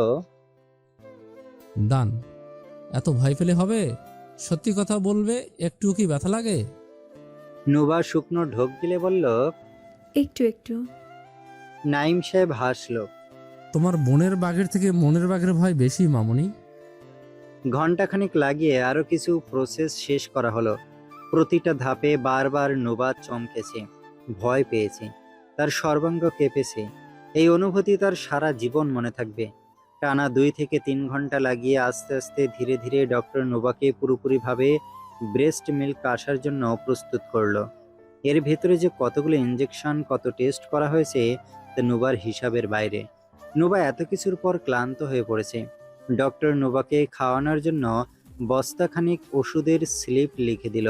ডান। এত ভয় পেলে হবে? সত্যি কথা বলবে, একটু কি ব্যথা লাগে? নুবা শুকনো ঢোক গিলে বলল। একটু একটু। নাইম সাহেব হাসলো। তোমার বোনের বাঘের থেকে মনের বাঘের ভয় বেশি, মামুনি। ঘণ্টাখানিক লাগিয়ে আরো কিছু প্রসেস শেষ করা হলো। প্রতিটা ধাপে বারবার নুবা চমকেছে, ভয় পেয়েছে, তার সর্বাঙ্গ কেঁপেছে। এই অনুভূতি তার সারা জীবন মনে থাকবে। টানা 2 থেকে 3 ঘন্টা লাগিয়ে আস্তে আস্তে ধীরে ধীরে ডক্টর নুবাকে পুরোপুরিভাবে ব্রেস্ট মিল্ক আসার জন্য প্রস্তুত করলো। এর ভেতরে যে কতগুলো ইঞ্জেকশন, কত টেস্ট করা হয়েছে তা নুবার হিসাবের বাইরে। নুবা এত কিছুর পর ক্লান্ত হয়ে পড়েছে। ডক্টর নুবাকে খাওয়ানোর জন্য বস্তাখানিক ওষুধের স্লিপ লিখে দিল।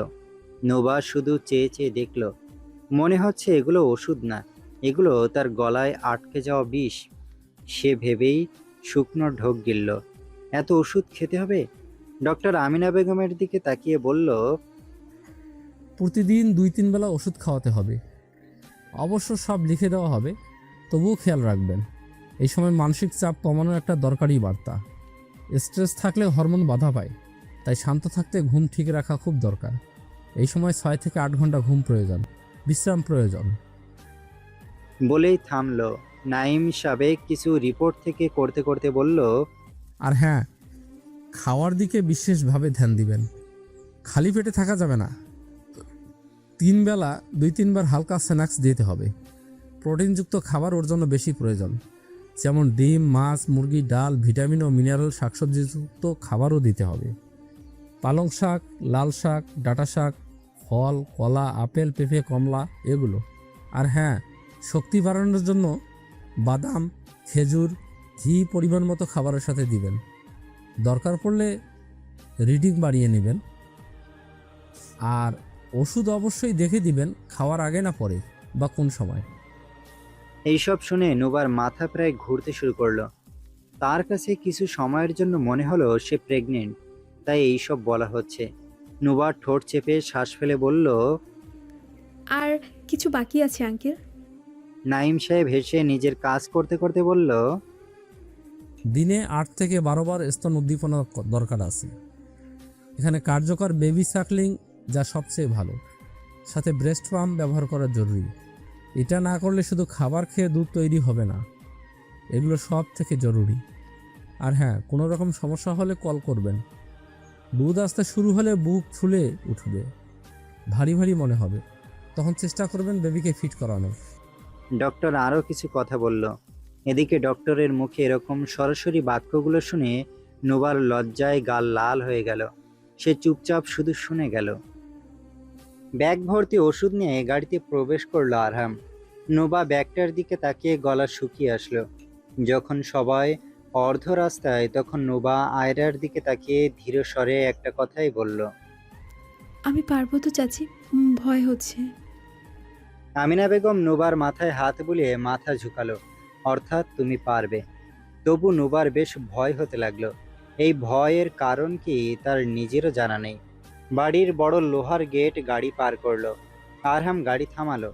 নুবা শুধু চেয়ে চেয়ে দেখল। মনে হচ্ছে এগুলো ওষুধ না, এগুলো তার গলায় আটকে যাওয়া বিষ। সে ভেবেই শুকনো ঢোক গিলল। এত ওষুধ খেতে হবে? ডক্টর আমিনা বেগমের দিকে তাকিয়ে বলল, প্রতিদিন 2-3 বেলা ওষুধ খাওয়াতে হবে। অবশ্য সব লিখে দেওয়া হবে, তবুও খেয়াল রাখবেন। এই সময় মানসিক চাপ কমানোর একটা দরকারি বার্তা। স্ট্রেস থাকলে হরমোন বাধা পায়, তাই শান্ত থাকতে ঘুম ঠিক রাখা খুব দরকার। এই সময় 6 থেকে 8 ঘন্টা ঘুম প্রয়োজন, বিশ্রাম প্রয়োজন। বলেই থামলো। নাইম সাবেক কিছু রিপোর্ট থেকে করতে করতে বলল, আর হ্যাঁ, খাওয়ার দিকে বিশেষভাবে ধ্যান দিবেন। খালি পেটে থাকা যাবে না। 3 বেলা 2-3 বার হালকা স্ন্যাক্স দিতে হবে। প্রোটিনযুক্ত খাবার ওর জন্য বেশি প্রয়োজন, যেমন ডিম, মাছ, মুরগি, ডাল, ভিটামিন ও মিনারেল, শাকসবজিযুক্ত খাবারও দিতে হবে। পালং শাক, লাল শাক, ডাঁটা শাক, ফল, কলা, আপেল, পেঁপে, কমলা এগুলো। আর হ্যাঁ, শক্তি বাড়ানোর জন্য বাদাম, খেজুর, ঘি পরিমাণ মতো খাবারের সাথে দিবেন। দরকার পড়লে রিডিং বাড়িয়ে নেবেন। আর ওষুধ অবশ্যই দেখে দিবেন, খাওয়ার আগে না পরে। বা কোন সময়। এইসব শুনে নুবার মাথা প্রায় ঘুরতে শুরু করলো। তার কাছে কিছু সময়ের জন্য মনে হলো সে প্রেগনেন্ট, তাই এইসব বলা হচ্ছে। নুবার ঠোঁট চেপে শ্বাস ফেলে বলল। আর কিছু বাকি আছে আঙ্কেল। নাইম সাহেব হেসে নিজের কাজ করতে করতে বলল। দিনে 8 থেকে 12 বার স্তন উদ্দীপনা দরকার আছে। এখানে কার্যকর বেবি সাকলিং যা সবচেয়ে ভালো, সাথে ব্রেস্ট পাম্প ব্যবহার করা জরুরি। এটা না করলে শুধু খাবার খেয়ে দুধ তৈরি হবে না, এগুলো সব থেকে জরুরি। আর হ্যাঁ, কোনো রকম সমস্যা হলে কল করবেন। দুধ আসতে শুরু হলে বুক ফুলে উঠবে, ভারী ভারী মনে হবে, তখন চেষ্টা করবেন বেবিকে ফিট করানো। ডক্টর আরও কিছু কথা বলল। এদিকে ডক্টরের মুখে এরকম সরাসরি বাক্যগুলো শুনে নোবার লজ্জায় গাল লাল হয়ে গেল। সে চুপচাপ শুধু শুনে গেল। ব্যাগ ভর্তি ওষুধ নিয়ে গাড়িতে প্রবেশ করলো আরহাম। নোবা ব্যাগটার দিকে তাকিয়ে গলা শুকিয়ে আসলো। যখন সবাই অর্ধ রাস্তায়, তখন নোবা আয়রার দিকে তাকিয়ে ধীর স্বরে একটা কথাই বলল। আমি পারবো তো চাচি, ভয় হচ্ছে। আমিনা বেগম নোবার মাথায় হাত বুলিয়ে মাথা ঝুঁকালো, অর্থাৎ তুমি পারবে। তবু নোবার বেশ ভয় হতে লাগলো। এই ভয়ের কারণ কি তার নিজেরও জানা নেই। বাড়ির বড় লোহার গেট গাড়ি পার করলো। আরহাম গাড়ি থামালো।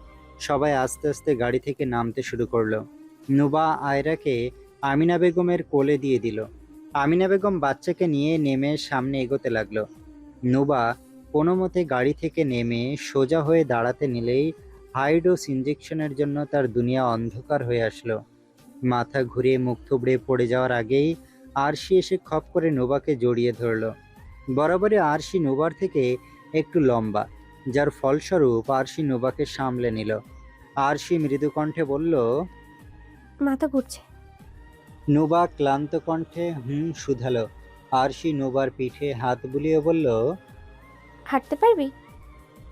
সবাই আস্তে আস্তে গাড়ি থেকে নামতে শুরু করলো। নোবা আয়রাকে আমিনা বেগমের কোলে দিয়ে দিল। আমিনা বেগম বাচ্চাকে নিয়ে নেমে সামনে এগোতে লাগলো। নোবা কোনো মতে গাড়ি থেকে নেমে সোজা হয়ে দাঁড়াতে নিলেই হাই ডোজ ইঞ্জেকশনের জন্য তার দুনিয়া অন্ধকার হয়ে আসলো। মাথা ঘুরিয়ে মুখ থুবড়ে পড়ে যাওয়ার আগেই আরশি এসে খপ করে নোবাকে জড়িয়ে ধরল। বরাবরই আরশি নোবার থেকে একটু লম্বা, যার ফলস্বরূপ আরশি নোবাকে সামলে নিল। আরশি মৃদু কণ্ঠে বলল। মাথা ঘুরছে। নোবা ক্লান্ত কণ্ঠে শুধালো। আরশি নোবার পিঠে হাত বুলিয়ে বলল। হাঁটতে পারবি?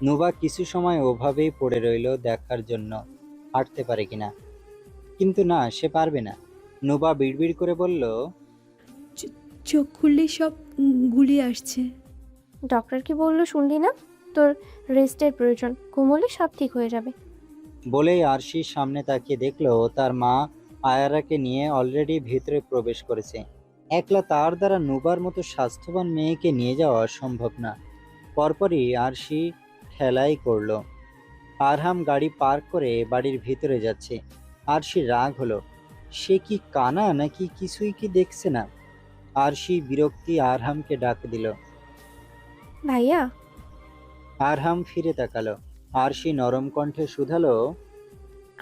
নোবা কিছু সময় ওভাবেই পড়ে রইল দেখার জন্য হাঁটতে পারে কিনা, কিন্তু না, সে পারবে না। নোবা বিড়বিড় করে বলল। চোখ খুললেই সব গুলিয়ে আসছে। ডক্টর কি বললো শুনলি না? তোর রেস্টের প্রয়োজন, ঘুমোলে সব ঠিক হয়ে যাবে। বলেই আরশির সামনে তাকিয়ে দেখলো তার মা আয়ারাকে নিয়ে অলরেডি ভিতরে প্রবেশ করেছে। একলা তার দ্বারা নোবার মতো স্বাস্থ্যবান মেয়েকে নিয়ে যাওয়া সম্ভব না। পরপরই আরশি ঠেলাই করলো। আরহাম গাড়ি পার্ক করে বাড়ির ভিতরে যাচ্ছে। আরশি রাগ হলো। সে কি কানা নাকি কিছুই কি দেখছে না? আরশি বিরক্তি আরহামকে ডাক দিল। ভাইয়া। আরহাম ফিরে তাকালো। আরশি নরম কণ্ঠে শুধালো।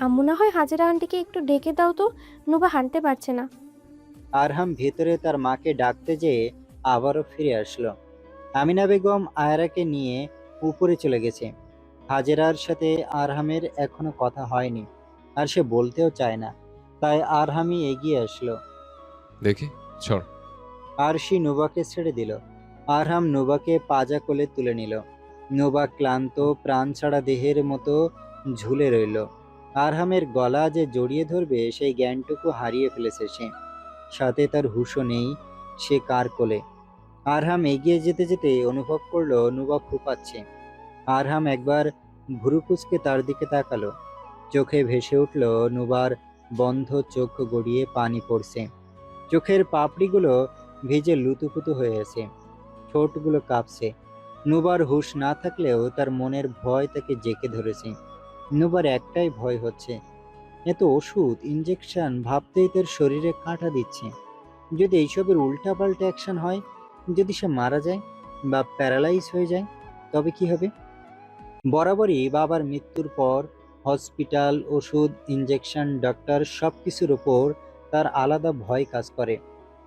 আম্মু না হয় হাজেরা আন্টিকে একটু ডেকে দাও তো, নুবা হাঁটতে পারছে না। আরহাম ভেতরে তার মাকে ডাকতে যেয়ে আবারও ফিরে আসলো। আমিনা বেগম আয়রাকে নিয়ে উপরে চলে গেছে। হাজেরার সাথে আরহামের এখনো কথা হয়নি, আর সে বলতেও চায় না, তাই আরহামই এগিয়ে আসলো। দেখি, ছাড়। আরশি নোবাকে ছেড়ে দিল। আরহাম নোবাকে পাজা কোলে তুলে নিল। নোবা ক্লান্ত প্রাণ ছাড়া দেহের মতো ঝুলে রইল। আরহামের গলা যে জড়িয়ে ধরবে সেই জ্ঞানটুকু হারিয়ে ফেলেছে সে। সাথে তার হুঁশও নেই সে কার কোলে। আরহাম এগিয়ে যেতে যেতে অনুভব করলো নোবা ফুপাচ্ছে। আরহাম একবার ভুরু কুঁচকে তার দিকে তাকালো। চোখে ভেসে উঠল নোবার বন্ধ চোখ গড়িয়ে পানি পড়ছে। চোখের পাপড়িগুলো ভিজে লুতুপুতু হয়ে আছে, ঠোঁটগুলো কাঁপছে। নোবার হুঁশ না থাকলেও তার মনের ভয় তাকে জেঁকে ধরেছে। নোবার একটাই ভয় হচ্ছে, এত ওষুধ ইঞ্জেকশন ভাবতেই তার শরীরে কাঁটা দিচ্ছে। যদি এইসবের উল্টাপাল্টা অ্যাকশন হয়, যদি সে মারা যায় বা প্যারালাইজ হয়ে যায়, তবে কি হবে? বরাবরই বাবার মৃত্যুর পর হসপিটাল, ওষুধ, ইঞ্জেকশন, ডক্টর সব কিছুর ওপর তার আলাদা ভয় কাজ করে।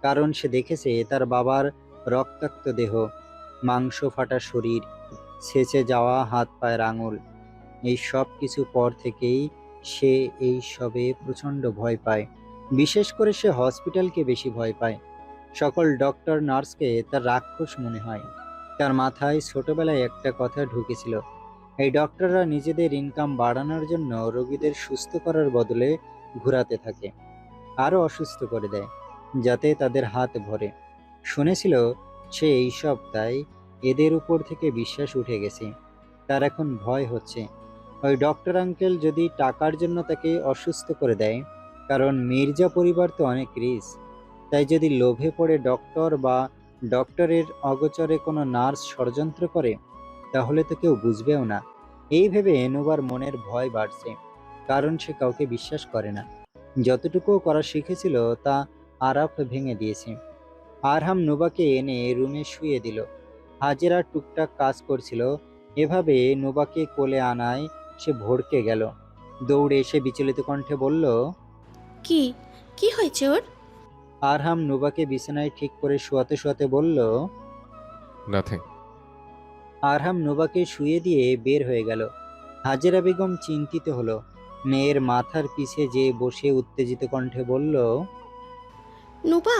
কারণ সে দেখেছে তার বাবার রক্তাক্ত দেহ, মাংস ফাটা শরীর, ছেঁচে যাওয়া হাত পায়ের আঙুল। এই সব কিছু পর থেকেই সে এই সবে প্রচণ্ড ভয় পায়। বিশেষ করে সে হসপিটালকে বেশি ভয় পায়। সকল ডক্টর নার্সকে তার রাক্ষস মনে হয়। তার মাথায় ছোটবেলায় একটা কথা ঢুকেছিল, এই ডক্টররা নিজেদের ইনকাম বাড়ানোর জন্য রোগীদের সুস্থ করার বদলে ঘুরাতে থাকে, আরও অসুস্থ করে দেয়, যাতে তাদের হাত ভরে। শুনেছিল সে এইসব, তাই এদের উপর থেকে বিশ্বাস উঠে গেছে। তার এখন ভয় হচ্ছে ওই ডক্টর আঙ্কেল যদি টাকার জন্য তাকে অসুস্থ করে দেয়, কারণ মির্জা পরিবার তো অনেক রিস্ক, তাই যদি লোভে পড়ে ডক্টর বা ডক্টরের অগোচরে কোনো নার্স ষড়যন্ত্র করে, তাহলে তো কেউ বুঝবেও না। এই ভেবে নুবার মনের ভয় বাড়ছে, কারণ সে কাউকে বিশ্বাস করে না। যতটুকু করা শিখেছিল তা আরাফ ভেঙে দিয়েছে। আরহাম নুবাকে এনে রুমে শুইয়ে দিল। হাজেরা টুকটাক কাজ করছিল। এভাবে নুবাকে কোলে আনায় সে ভড়কে গেল। দৌড়ে এসে বিচলিত কণ্ঠে বলল, কি কি হয়েছে ওর? আরহাম নুবাকে বিছানায় ঠিক করে শোয়াতে শোয়াতে বলল। নাথিং। আরহাম নুবাকে শুয়ে দিয়ে বের হয়ে গেল। হাজেরা বেগম চিন্তিত হলো। মেয়ের মাথার পিছে যে বসে উত্তেজিত কণ্ঠে বলল, নুবা,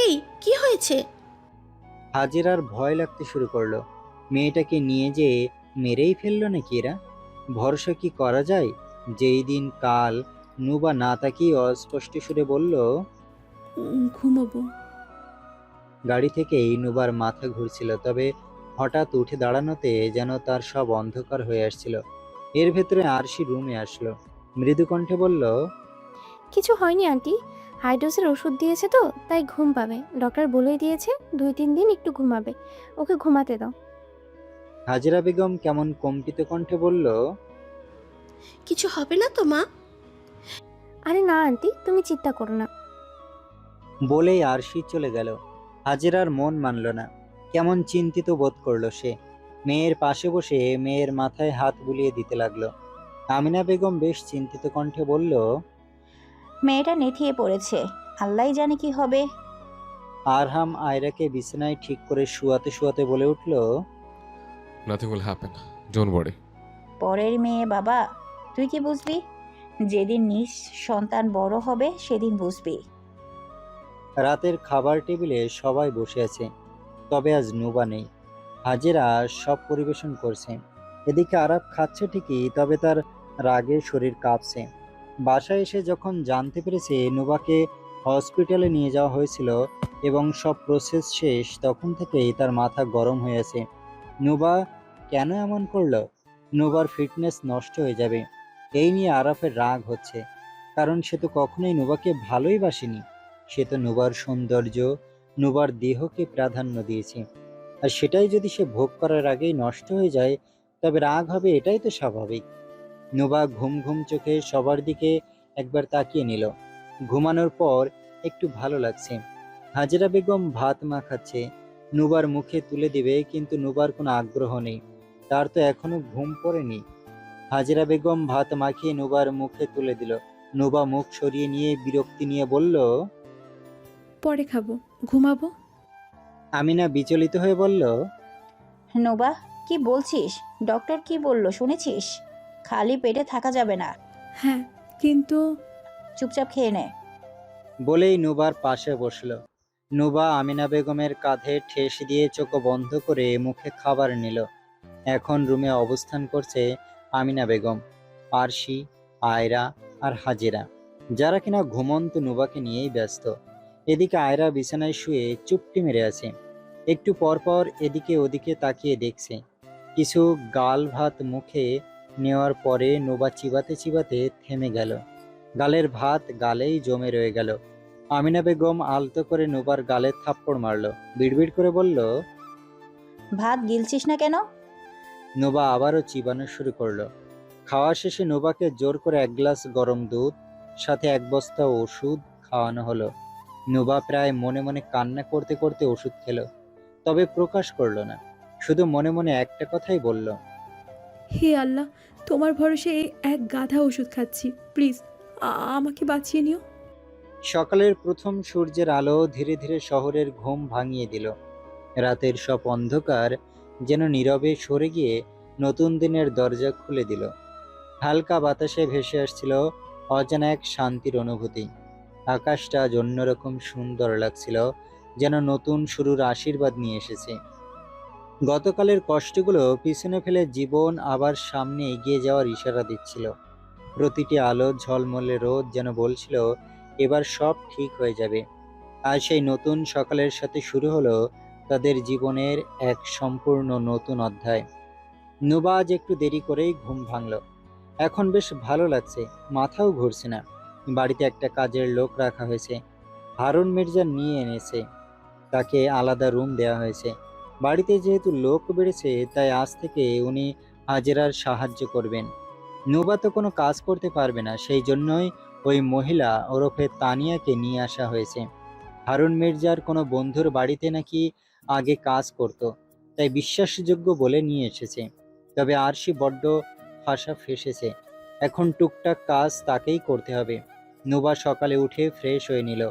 এই কি হয়েছে? হাজেরার ভয় লাগতে শুরু করলো। মেয়েটাকে নিয়ে যে মেরেই ফেললো নাকি এরা? ভরসা কি করা যায়? যেই দিন কাল নুবা না তাকিয়ে অস্পষ্ট সুরে বলল, ঘুমোবো। গাড়ি থেকেই নুবার মাথা ঘুরছিল, তবে হঠাৎ উঠে দাঁড়ানোতে যেন তার সব অন্ধকার হয়ে আসছিল। এর ভেতরে আরশি রুমে আসলো। মৃদু কণ্ঠে বলল, কিছু হয়নি আন্টি, হাই ডোজের ওষুধ দিয়েছে তো তাই ঘুম পাবে। ডক্টর বলেই দিয়েছে 2-3 দিন একটু ঘুমাবে, ওকে ঘুমাতে দাও। হাজেরা বেগম কেমন কম্পিত কণ্ঠে বলল, কিছু হবে না তো মা? আরে না আন্টি, তুমি চিন্তা করো না। বলেই আরশি চলে গেল। হাজেরার মন মানল না, কেমন চিন্তিত বোধ করলো সে। মেয়ের পাশে বসে মেয়ের মাথায় হাত বুলিয়ে দিতে লাগলো। আমিনা বেগম বেশ চিন্তিত কণ্ঠে বলল, মেয়েটা নেথিয়ে পড়েছে, আল্লাহই জানে কি হবে। আরহাম আয়রাকে বিছানায় ঠিক করে শুয়াতে শুয়াতে বলে উঠল, nothing will happen, don't worry. পরের মেয়ে বাবা, তুই কি বুঝবি? যেদিন নিজ সন্তান বড় হবে সেদিন বুঝবি। রাতের খাবার টেবিলে সবাই বসে আছে, তবে আজ নুবা নেই। হাজেরা সব পরিবেশন করছে। এদিকে আরাফ খাচ্ছে ঠিকই, তবে তার রাগে শরীর কাঁপছে। বাসায় এসে যখন জানতে পেরেছে নুবাকে হসপিটালে নিয়ে যাওয়া হয়েছিল এবং সব প্রসেস শেষ, তখন থেকেই তার মাথা গরম হয়ে আছে। নুবা কেন এমন করলো? নুবার ফিটনেস নষ্ট হয়ে যাবে, এই নিয়ে আরাফের রাগ হচ্ছে। কারণ সে তো কখনোই নুবাকে ভালোই বাসেনি। সে তো নুবার সৌন্দর্য, নুবার দেহকে প্রাধান্য দিয়েছে। আর সেটাই যদি সে ভোগ করার আগেই নষ্ট হয়ে যায়, তবে রাগ হবে, এটাই তো স্বাভাবিক। নুবা ঘুম ঘুম চোখে সবার দিকে একবার তাকিয়ে নিল। ঘুমানোর পর একটু ভালো লাগছে। হাজেরা বেগম ভাত মাখাচ্ছে, নুবার মুখে তুলে দিবে, কিন্তু নুবার কোনো আগ্রহ নেই। তার তো এখনো ঘুম পড়েনি। হাজেরা বেগম ভাত মাখিয়ে নুবার মুখে তুলে দিল। নুবা মুখ সরিয়ে নিয়ে বিরক্তি নিয়ে বলল, পরে খাবো, ঘুমাবো। আমিনা বিচলিত হয়ে বলল, নোবা, কি বলছিস? ডক্টর কি বললো শুনেছিস? খালি পেটে থাকা যাবে না, হ্যাঁ, কিন্তু চুপচাপ খেয়ে নে। বলেই নুবার পাশে বসল। নুবা আমিনা বেগমের কাঁধে ঠেস দিয়ে চোখ বন্ধ করে মুখে খাবার নিল। এখন রুমে অবস্থান করছে আমিনা বেগম, আরশি, আয়রা আর হাজেরা, যারা কিনা ঘুমন্ত নুবাকে নিয়েই ব্যস্ত। এদিকে আয়রা বিছানায় শুয়ে চুপটি মেরে আছে। একটু পরপর এদিকে ওদিকে তাকিয়ে দেখছে। কিছু গাল ভাত মুখে নেওয়ার পরে নুবা চিবাতে চিবাতে থেমে গেল। গালের ভাত গালেই জমে রয়ে গেল। আমিনা বেগম আলতো করে নুবার গালে থাপ্পড় মারল, বিড়বিড় করে বলল, ভাত গিলছিস না কেন? নুবা আবারও চিবানো শুরু করলো। খাওয়া শেষে নুবাকে জোর করে 1 গ্লাস গরম দুধ সাথে 1 বস্তা ওষুধ খাওয়ানো হলো। নুবা প্রায় মনে মনে কান্না করতে করতে ওষুধ খেলো, তবে প্রকাশ করলো না। শুধু মনে মনে একটা কথাই বলল, হে আল্লাহ, তোমার ভরসে এই এক গাধা ওষুধ খাচ্ছি, প্লিজ আমাকে বাঁচিয়ে নিও। সকালের প্রথম সূর্যের আলো ধীরে ধীরে শহরের ঘুম ভাঙিয়ে দিল। রাতের সব অন্ধকার যেন নীরবে সরে গিয়ে নতুন দিনের দরজা খুলে দিল। হালকা বাতাসে ভেসে আসছিল অজানা এক শান্তির অনুভূতি। আকাশটা আজ অন্যরকম সুন্দর লাগছিল, যেন নতুন শুরুর আশীর্বাদ নিয়ে এসেছে। গতকালের কষ্টগুলো পিছনে ফেলে জীবন আবার সামনে এগিয়ে যাওয়ার ইশারা দিচ্ছিল। প্রতিটি আলো ঝলমলে রোদ যেন বলছিল এবার সব ঠিক হয়ে যাবে। আজ সেই নতুন সকালের সাথে শুরু হলো তাদের জীবনের এক সম্পূর্ণ নতুন অধ্যায়। নুবা আজ একটু দেরি করেই ঘুম ভাঙল। এখন বেশ ভালো লাগছে, মাথাও ঘুরছে না। বাড়িতে একটা কাজের লোক রাখা হয়েছে, হারুন মির্জা নিয়ে এনেছে। তাকে আলাদা রুম দেওয়া হয়েছে। বাড়িতে যেহেতু লোক বেড়েছে, তাই আজ থেকে উনি হাজেরার সাহায্য করবেন। নুবা তো কোনো কাজ করতে পারবে না, সেই জন্যই ওই মহিলা ওরফে তানিয়াকে নিয়ে আসা হয়েছে। হারুন মির্জার কোনো বন্ধুর বাড়িতে নাকি আগে কাজ করত, তাই বিশ্বাসযোগ্য বলে নিয়ে এসেছে। তবে আরশি বড্ড ফাঁসা ফেসেছে, এখন টুকটাক কাজ তাকেই করতে হবে। নুবা সকালে উঠে ফ্রেশ হয়ে নিল।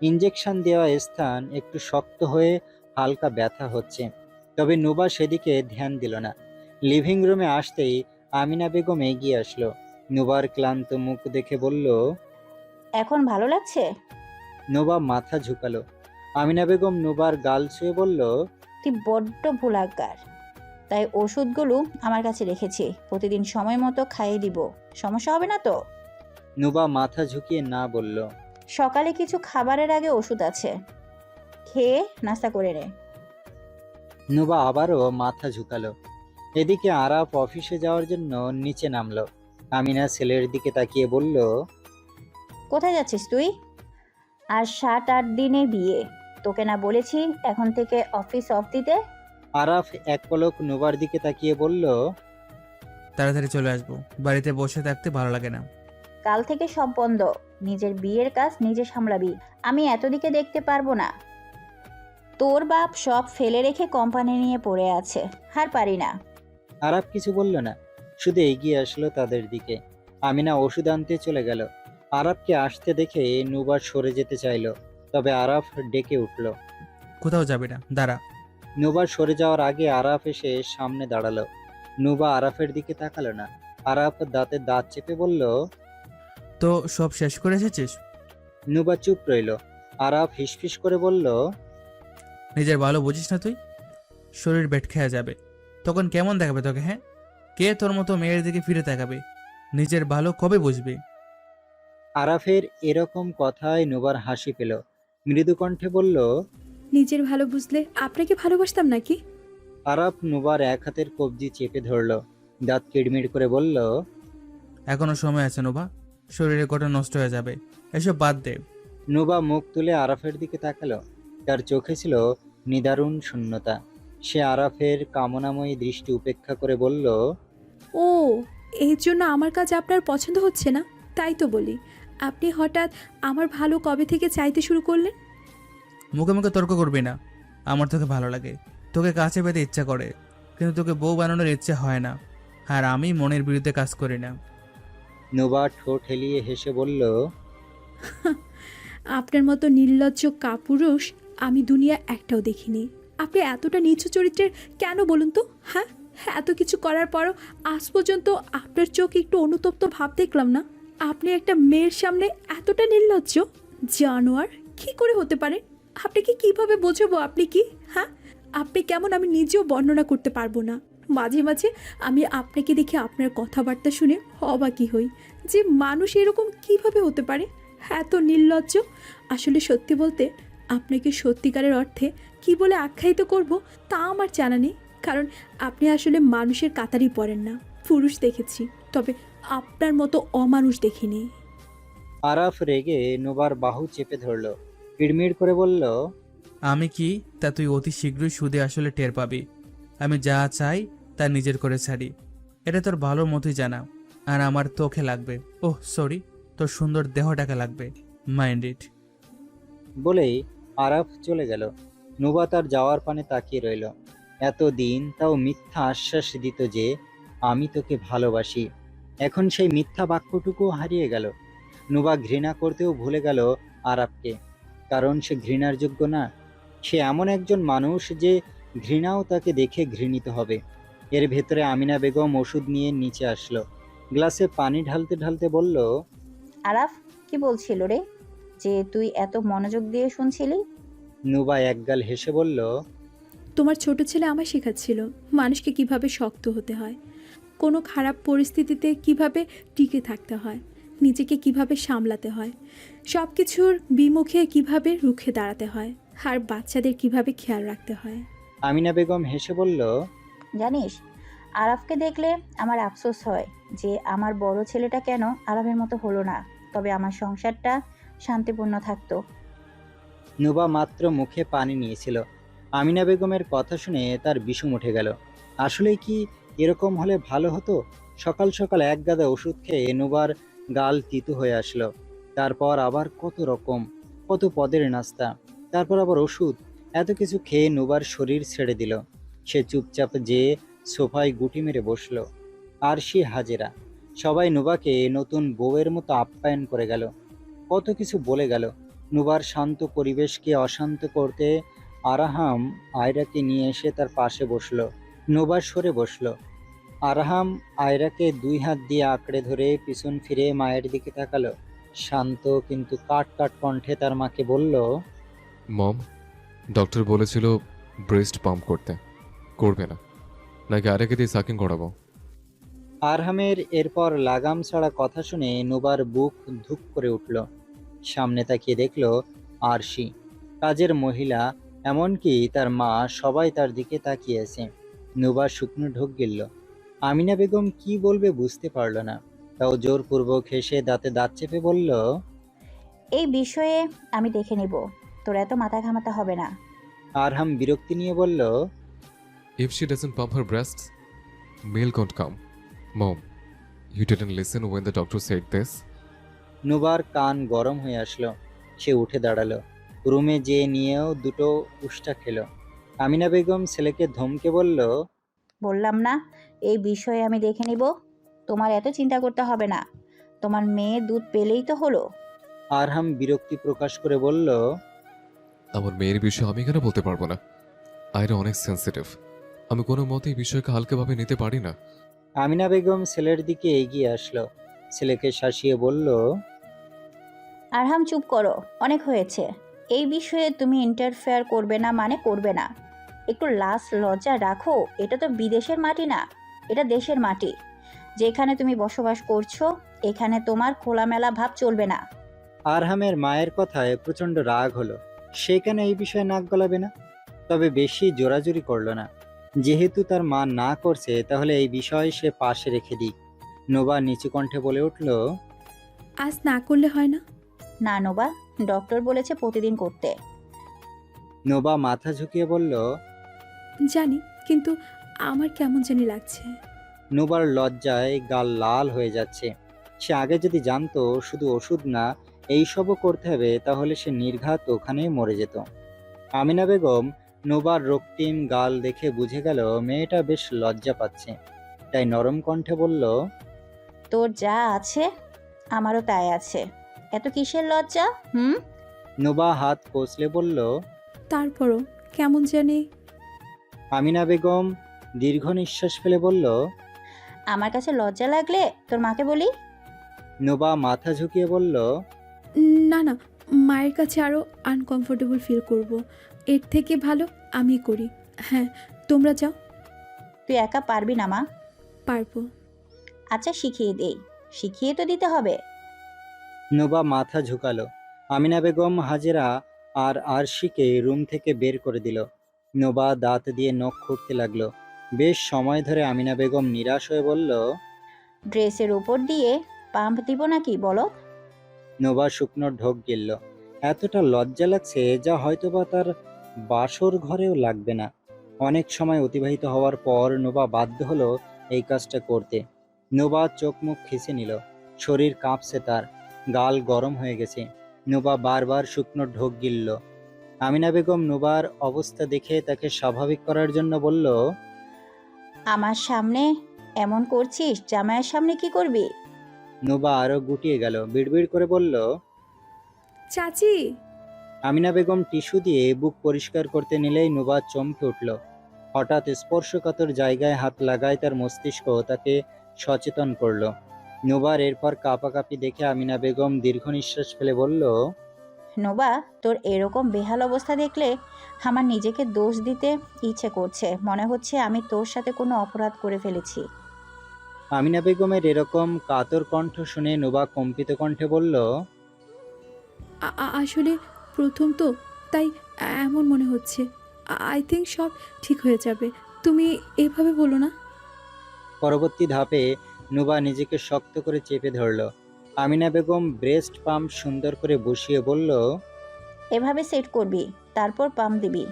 ইঞ্জেকশন দেওয়া স্থান একটু শক্ত হয়ে হালকা ব্যথা হচ্ছে, তবে নুবা সেদিকে ধ্যান দিল না। লিভিং রুমে আসতেই আমিনা বেগম এগিয়ে আসলো। নুবার ক্লান্ত মুখ দেখে বলল, এখন ভালো লাগছে? নুবা মাথা ঝুঁকালো। আমিনা বেগম নুবার গাল ছুঁয়ে বলল, তুই বড্ড ভুলাক্কার। তাই ওষুধগুলো আমার কাছে রেখেছি, প্রতিদিন সময় মতো খাইয়ে দিব। সমস্যা হবে না তো? নুবা মাথা ঝুঁকিয়ে না বলল। সকালে কিছু খাবারের আগে ওষুধ আছে, খেয়ে নাস্তা করে নে। নুবা আবারও মাথা ঝুঁকালো। এদিকে আরাফ অফিসে যাওয়ার জন্য নিচে নামলো। আমিনা ছেলের দিকে তাকিয়ে বলল, কোথায় যাচ্ছিস তুই? আর 7-8 দিনে বিয়ে, তোকে না বলেছি এখন থেকে অফিস অফ দিতে? আরাফ এক পলক নুবার দিকে তাকিয়ে বলল, তাড়াতাড়ি চলে আসবো, বাড়িতে বসে থাকতে ভালো লাগে না। কাল থেকে সব বন্ধ, নিজের বিয়ের কাজ নিজে সামলাবি। আমি এতদিকে দেখতে পারবো না। তোর বাপ সব ফেলে রেখে কোম্পানি নিয়ে পড়ে আছে, আর পারি না। আরাফ কিছু বলল না, শুধু এগিয়ে আসলো তাদের দিকে। আমিনা ওষুধ আনতে চলে গেল। আরাফকে আসতে দেখে নুবা সরে যেতে চাইলো, তবে আরাফ ডেকে উঠল। কোথাও যাবে না, দাঁড়া। নুবা সরে যাওয়ার আগে আরাফ এসে সামনে দাঁড়ালো। নুবা আরাফের দিকে তাকালো না। আরাফ দাঁতে দাঁত চেপে বলল, তো সব শেষ করে এসেছিস? নুবা চুপ রইল। আরাফ হিসফিস করে বলল, নিজের ভালো বুঝিস না তুই? শরীর বেট খেয়ে যাবে, তখন কেমন দেখাবে তোকে? হ্যাঁ, কে তোর মতো মেয়ের দিকে ফিরে তাকাবে? নিজের ভালো কবে বুঝবি? আরাফের এরকম কথায় নুবার হাসি পেল। মৃদু কণ্ঠে বলল, নিজের ভালো বুঝলে আপনাকে ভালোবাসতাম নাকি? আরাফ নুবার এক হাতের কবজি চেপে ধরল। দাঁত কিড়মিড় করে বলল, এখনো সময় আছে নোভা, শরীরের গোটা নষ্ট হয়ে যাবে, এসব বাদ দে। নুবা মুখ তুলে আরাফের দিকে তাকালো। তার চোখে ছিল নিদারুণ শূন্যতা। সে আরাফের কামনাময়ী দৃষ্টি উপেক্ষা করে বলল, ও, এর জন্য আমার কাজ আপনার পছন্দ হচ্ছে না? তাই তো বলি, আপনি হঠাৎ আমার ভালো কবে থেকে চাইতে শুরু করলেন? মুখে মুখে তর্ক করবি না। আমার তোকে ভালো লাগে, তোকে কাছে পেতে ইচ্ছা করে, কিন্তু তোকে বউ বানানোর ইচ্ছে হয় না। আর আমি মনের বিরুদ্ধে কাজ করি না। নুবা ঠোঁট হেলিয়ে হেসে বলল, আপনার মতো নির্লজ্জ কাপুরুষ আমি দুনিয়া একটাও দেখিনি। আপনি এতটা নিচু চরিত্রের কেন বলুন তো? হ্যাঁ, এত কিছু করার পরও আজ পর্যন্ত আপনার চোখ একটু অনুতপ্ত ভাব দেখলাম না। আপনি একটা মেয়ের সামনে এতটা নির্লজ্জ জানোয়ার কি করে হতে পারে? আপনাকে কিভাবে বোঝাবো আপনি কি? হ্যাঁ, আপনি কেমন আমি নিজেও বর্ণনা করতে পারবো না। মাঝে মাঝে আমি আপনাকে দেখে আপনার কথাবার্তা শুনে অবাকই হই যে মানুষ এরকম কিভাবে হতে পারে, এত নির্লজ্জ। আসলে সত্যি বলতে আপনাকে সত্যিকারের অর্থে কি বলে আখ্যায়িত করব তা আমার জানা নেই, কারণ আপনি আসলে মানুষের কাতারই পড়েন না। পুরুষ দেখেছি, তবে আপনার মতো অমানুষ দেখিনি। আরাফ রেগে নুবার বাহু চেপে ধরল। কিড়মিড় করে বলল, আমি কি তা তুই অতি শীঘ্রই সুদে আসলে টের পাবি। আমি যা চাই তা নিজের করে ছাড়ি, এটা তোর ভালো মতোই জানা। আর আমার তোকে লাগবে, ওহ সরি, তোর সুন্দর দেহটাকে লাগবে, মাইন্ড ইট। বলেই আরাফ চলে গেল। নুবা তার যাওয়ার পানে তাকিয়ে রইল। এতদিন তাও মিথ্যা আশ্বাস দিত যে আমি তোকে ভালোবাসি, এখন সেই মিথ্যা বাক্যটুকু হারিয়ে গেল। নুবা ঘৃণা করতেও ভুলে গেল আরাফকে, কারণ সে ঘৃণার যোগ্য না। সে এমন একজন মানুষ যে ঘৃণাও তাকে দেখে ঘৃণিত হবে। এর ভেতরে আমিনা বেগম ওষুধ নিয়ে নিচে আসলো। গ্লাসে পানি ঢালতে ঢালতে বলল, আরাফ কি বলছিল রে যে তুই এত মনোযোগ দিয়ে শুনছিলি? নুবা একগাল হেসে বলল, তোমার ছোট ছেলে আমায় শেখাচ্ছিল মানুষকে কিভাবে শক্ত হতে হয়, কোনো খারাপ পরিস্থিতিতে কিভাবে টিকে থাকতে হয়, নিজেকে কিভাবে সামলাতে হয়, সব কিছুর বিমুখে কিভাবে রুখে দাঁড়াতে হয়, আর বাচ্চাদের কিভাবে খেয়াল রাখতে হয়। আমিনা বেগম হেসে বলল, জানিস, আরাফকে দেখলে আমার আফসোস হয়। যে আমার বড় ছেলেটা কেন আরামের মতো হলো না, তবে আমার সংসারটা শান্তিপূর্ণ থাকতো। নুবা মাত্র মুখে পানি নিয়েছিল। আমিনা বেগমের কথা শুনে তার বিষম উঠে গেল। আসলেই কি এরকম হলে ভালো হতো? সকাল সকাল এক গাদা ওষুধ খেয়ে নুবার গাল তিতো হয়ে আসলো। তারপর আবার কত পদের নাস্তা, তারপর আবার ওষুধ। এত কিছু খেয়ে নুবার শরীর ছেড়ে দিল। সে চুপচাপ যেয়ে সোফায় গুটি মেরে বসলো। আরশি, হাজেরা সবাই নুবাকে নতুন বউয়ের মতো আপ্যায়ন করে গেল, কত কিছু বলে গেল। নুবার শান্ত পরিবেশকে অশান্ত করতে আরাহাম আয়রাকে নিয়ে এসে তার পাশে বসলো। নুবা সরে বসলো। আরাহাম আয়রাকে 2 হাত দিয়ে আঁকড়ে ধরে পিছন ফিরে মায়ের দিকে তাকালো। শান্ত কিন্তু কাট কাট কণ্ঠে তার মাকে বলল, মম, ডক্টর বলেছিল ব্রেস্ট পাম্প করতে, করবে না নাকি আরেকে দিয়ে সাকিং করাবো? আরহামের এরপর লাগাম ছাড়া কথা শুনে নুবার বুক ধুক করে উঠল। সামনে তাকিয়ে দেখল আরশি, কাজের মহিলা, এমনকি তার মা, সবাই তার দিকে তাকিয়ে আছে। নুবার শুকনো ঢোক গিলল। আমিনা বেগম কি বলবে বুঝতে পারল না, তাও জোরপূর্বক হেসে দাঁতে দাঁত চেপে বলল, এই বিষয়ে আমি দেখে নিব, তোর এত মাথা ঘামাতে হবে না। আরহাম বিরক্তি নিয়ে বলল, If she doesn't pump her breasts, male can't come. Mom, you didn't listen when the doctor said this? নুবার কান গরম হয়ে আসলো। সে উঠে দাঁড়ালো। রুমে যেয়ে নিয়েও 2টো উষ্টা খেলো। আমিনা বেগম ছেলেকে ধমকে বলল, বললাম না এই বিষয়ে আমি দেখে নিব, তোমার এত চিন্তা করতে হবে না, তোমার মেয়ে দুধ পেলেই তো হলো। আরহাম বিরক্তি প্রকাশ করে বলল, আমার মেয়ের বিষয়ে আমি কেন বলতে পারবো না? আয়রা অনেক সেন্সিটিভ, আমি কোনো মতে এই বিষয়কে হালকাভাবে নিতে পারি না। আমিনা বেগম ছেলের দিকে এগিয়ে আসলো। ছেলেকে শাসিয়ে বলল, আরহাম চুপ করো, অনেক হয়েছে। এই বিষয়ে তুমি ইন্টারফেয়ার করবে না মানে করবে না। একটু লাজ লজ্জা রাখো, এটা তো বিদেশের মাটি না, এটা দেশের মাটি। যেখানে তুমি বসবাস করছো এখানে তোমার খোলামেলা ভাব চলবে না। আরহামের মায়ের কথায় প্রচন্ড রাগ হলো। সে কেন এই বিষয়ে নাক গলাবে না? তবে বেশি জোরাজুরি করলো না। যেহেতু তার মা না করছে, তাহলে এই বিষয় সে পাশে রেখে দিক। নোবা নিচু কণ্ঠে বলে উঠল, আজ না করলে হয় না? না নোবা, ডক্টর বলেছে প্রতিদিন করতে। নোবা মাথা ঝুঁকিয়ে বলল, জানি, কিন্তু আমার কেমন জানি লাগছে। নোবার লজ্জায় গাল লাল হয়ে যাচ্ছে। সে আগে যদি জানতো শুধু ওষুধ না, এইসবও করতে হবে, তাহলে সে নির্ঘাত ওখানেই মরে যেত। আমিনা বেগম নোবার রক্তিম গাল দেখে বুঝে গেল মেয়েটা বেশ লজ্জা পাচ্ছে, তাই নরম কণ্ঠে বলল, তোর যা আছে আমারও তাই আছে, এত কিসের লজ্জা? নোবা হাত কষলে বলল। তারপরও কেমন জানি। আমিনা বেগম দীর্ঘ নিঃশ্বাস ফেলে বলল, আমার কাছে লজ্জা লাগলে তোর মাকে বলি। নোবা মাথা ঝুঁকিয়ে বলল, না না, মায়ের কাছে আরও আনকমফোর্টেবল ফিল করব। এর থেকে ভালো আমি করি। হ্যাঁ, তোমরা যাও। তুই একা পারবি না মা? পারবো। আচ্ছা শিখিয়ে দেই। শিখিয়ে তো দিতে হবে। নোবা মাথা ঝুঁকালো। আমিনা বেগম, হাজেরা আর আরশিকে রুম থেকে বের করে দিল। নোবা দাঁত দিয়ে নখ খুঁড়তে লাগলো। বেশ সময় ধরে আমিনা বেগম নিরাশ হয়ে বলল, ড্রেসের উপর দিয়ে পাম্প দিব নাকি বলো? নোবা শুকনো ঢোক গিলল। এতটা লজ্জা লাগছে যা হয়তোবা তার বাসর ঘরেও লাগবে না। অনেক সময় অতিবাহিত হওয়ার পর নোবা বাধ্য হলো এই কাজটা করতে। নোবা চোখ মুখ খিঁচে নিল। শরীর কাঁপছে তার, গাল গরম হয়ে গেছে। নোবা বারবার শুকনো ঢোক গিলল। আমিনা বেগম নোবার অবস্থা দেখে তাকে স্বাভাবিক করার জন্য বলল, আমার সামনে এমন করছিস, জামাইয়ের সামনে কি করবি? নোবা আরো গুটিয়ে গেল, বিড়বিড় করে বলল, চাচি। আমিনা বেগম টিস্যু দিয়ে বুক পরিষ্কার করতে নিলেই নোবা চমকে উঠল। হঠাৎ স্পর্শকাতর জায়গায় হাত লাগায় তার মস্তিষ্ক তাকে সচেতন করলো। নোবার এরপর কাঁপাকাঁপি দেখে আমিনা বেগম দীর্ঘ নিঃশ্বাস ফেলে বলল, নোবা, তোর এরকম বেহাল অবস্থা দেখলে আমার নিজেকে দোষ দিতে ইচ্ছে করছে। মনে হচ্ছে আমি তোর সাথে কোনো অপরাধ করে ফেলেছি। আমিনা বেগমের এরকম কাতর কণ্ঠ শুনে নোবা কম্পিত কণ্ঠে বলল, আসলে প্রথম তো, তাই এমন মনে হচ্ছে। আই থিঙ্ক সব ঠিক হয়ে যাবে। তুমি এভাবে বলো না। পরবর্তী ধাপে নুবা নিজেকে শক্ত করে চেপে ধরল। আমিনা বেগম ব্রেস্ট পাম্প সুন্দর করে বসিয়ে বলল, এভাবে সেট করবি, তারপর পাম্প দিবি।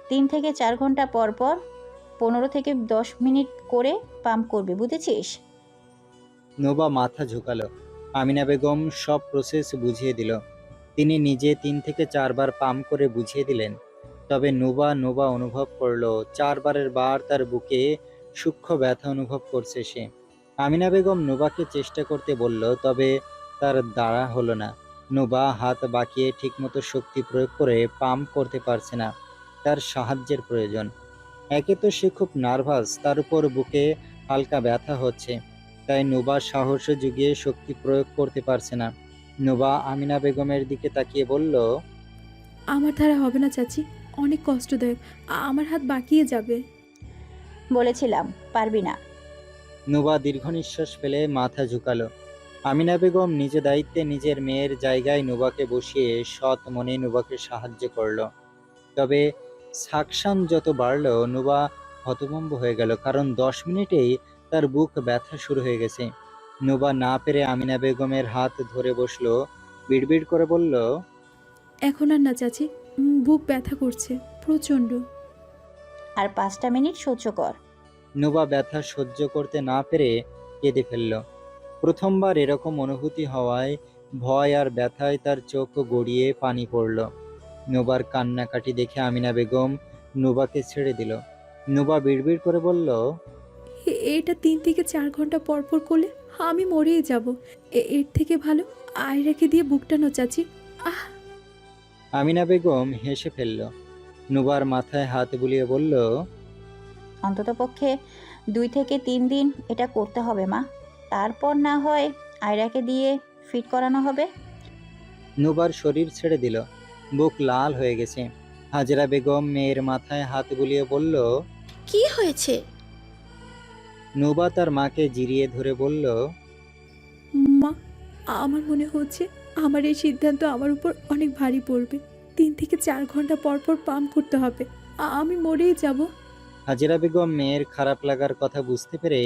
3 থেকে 4 ঘন্টা পর পর 15 থেকে 10 মিনিট করে পাম্প করবি, বুঝেছিস? নুবা মাথা ঝুঁকালো। আমিনা বেগম সব প্রসেস বুঝিয়ে দিল। তিনি নিজে 3 থেকে 4 বার পাম্প করে বুঝিয়ে দিলেন। তবে নুবা অনুভব করলো 4 বারের বার তার বুকে সূক্ষ্ম ব্যথা অনুভব করছে সে। আমিনা বেগম নুবাকে চেষ্টা করতে বলল, তবে তার দ্বারা হলো না। নুবা হাত বাঁকিয়ে ঠিকমতো শক্তি প্রয়োগ করে পাম্প করতে পারছে না। তার সাহায্যের প্রয়োজন। একে তো সে খুব নার্ভাস, তার উপর বুকে হালকা ব্যথা হচ্ছে, তাই নুবা সাহস জুগিয়ে শক্তি প্রয়োগ করতে পারছে না। নুবা আমিনা বেগমের দিকে তাকিয়ে বলল, আমার দ্বারা হবে না চাচি, অনেক কষ্টদায়ক। আমার হাত বাঁকিয়ে যাবে। বলেছিলাম পারবি না। নুবা দীর্ঘ নিঃশ্বাস ফেলে মাথা ঝুঁকালো। আমিনা বেগম নিজ দায়িত্বে নিজের মেয়ের জায়গায় নুবাকে বসিয়ে সৎ মনে নুবাকে সাহায্য করল। তবে সাকশন যত বাড়ল, নুবা হতভম্ব হয়ে গেল, কারণ 10 মিনিটেই তার বুক ব্যথা শুরু হয়ে গেছে। নুবা না পেরে আমিনা বেগমের হাত ধরে বসলো, বিড়বিড় করে বলল, এখন আর না চাচি, বুক ব্যথা করছে প্রচণ্ড। আর 5টা মিনিট সহ্য কর। নুবা ব্যথা সহ্য করতে না পেরে কেঁদে ফেলল। প্রথমবার এরকম অনুভূতি হওয়ায় ভয় আর ব্যথায় তার চোখ গড়িয়ে পানি পড়ল। নুবার কান্নাকাটি দেখে আমিনা বেগম নুবাকে ছেড়ে দিল। নুবা বিড়বিড় করে বলল, এটা 3 থেকে 4 ঘন্টা পর পর করলে আমি মরেই যাব। এর থেকে ভালো আয়রাকে দিয়ে বুকটা নো চাচি। আহ! আমিনা বেগম হেসে ফেলল। নুবার মাথায় হাত বুলিয়ে বলল, অন্ততপক্ষে 2 থেকে 3 দিন এটা করতে হবে মা, তারপর না হয় আয়রাকে দিয়ে ফিট করানো হবে। নুবার শরীর ছেড়ে দিল, বুক লাল হয়ে গেছে। হাজেরা বেগম মেয়ের মাথায় হাত বুলিয়ে বলল, কি হয়েছে? নুবা তার মাকে জিরিয়ে ধরে বলল, মা, আমার মনে হচ্ছে আমার এই সিদ্ধান্ত আমার উপর অনেক ভারী পড়বে। 3 থেকে 4 ঘন্টা পর পর পাম্প করতে হবে। আমি মরেই যাব। হাজেরা বেগম মেয়ের খারাপ লাগার কথা বুঝতে পেরে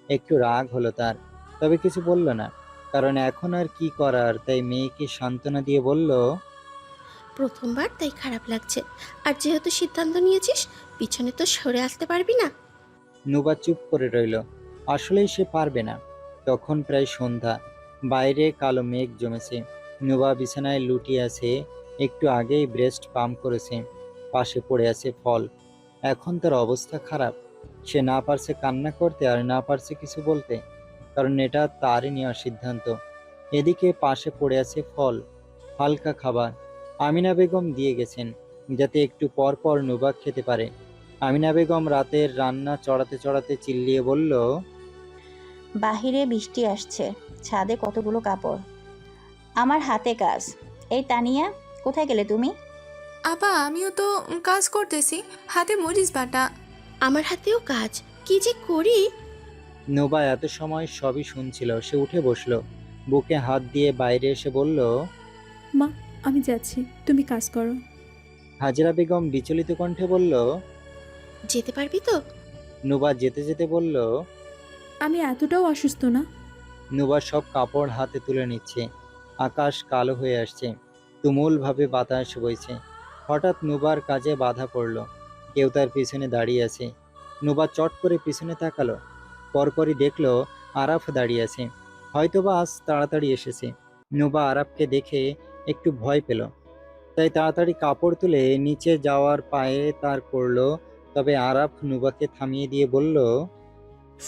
একটু রাগ হলো তার, তবে কিছু বলল না, কারণ এখন আর কি করার। তাই মেয়েকে সান্ত্বনা দিয়ে বলল, প্রথমবার তাই খারাপ লাগছে, আর যেহেতু সিদ্ধান্ত নিয়েছিস, পিছনে তো সরে আসতে পারবি না। নুবা চুপ করে রইল। আসলেই সে পারবে না। তখন প্রায় সন্ধ্যা, বাইরে কালো মেঘ জমেছে। নুবা বিছানায় লুটিয়ে আছে, একটু আগেই ব্রেস্ট পাম্প করেছে। পাশে পড়ে আছে ফল। এখন তার অবস্থা খারাপ। সে না পারছে কান্না করতে, আর না পারছে কিছু বলতে, কারণ এটা তারই নেওয়া সিদ্ধান্ত। এদিকে পাশে পড়ে আছে ফল, হালকা খাবার। আমিনা বেগম দিয়ে গেছেন, যাতে একটু পর পর নুবা খেতে পারে। আমিনা বেগম রাতের রান্না চড়াতে চড়াতে চিল্লিয়ে বলল, বাহিরে বৃষ্টি আসছে, ছাদে কতগুলো কাপড়, আমার হাতে কাজ। এই তানিয়া, কোথায় গেলে তুমি? আপা আমিও তো কাজ করতেছি, হাতে মরিচ বাটা। আমার হাতেও কাজ, কি যে করি। নুবা এত সময় সবই শুনছিল। সে উঠে বসলো, বুকে হাত দিয়ে বাইরে এসে বলল, মা, আমি যাচ্ছি, তুমি কাজ করো। হাজেরা বেগম বিচলিত কণ্ঠে বলল, যেতে পারবি তো? নুবা যেতে যেতে বলল, আমি এতটাও অসুস্থ না। নুবা সব কাপড় হাতে তুলে নিচ্ছে। আকাশ কালো হয়ে আসছে, তুমুলভাবে বাতাস বইছে। হঠাৎ নুবার কাজে বাধা পড়ল। কেউ তার পিছনে দাঁড়িয়ে আছে। নুবা চট করে পিছনে তাকালো। পরপরই দেখলো আরাফ দাঁড়িয়ে আছে। হয়তোবা আজ তাড়াতাড়ি এসেছে। নুবা আরাফকে দেখে একটু ভয় পেল, তাই তাড়াতাড়ি কাপড় তুলে নিচে যাওয়ার পায়ে তার করলো। তবে আরাফ নুবাকে থামিয়ে দিয়ে বলল,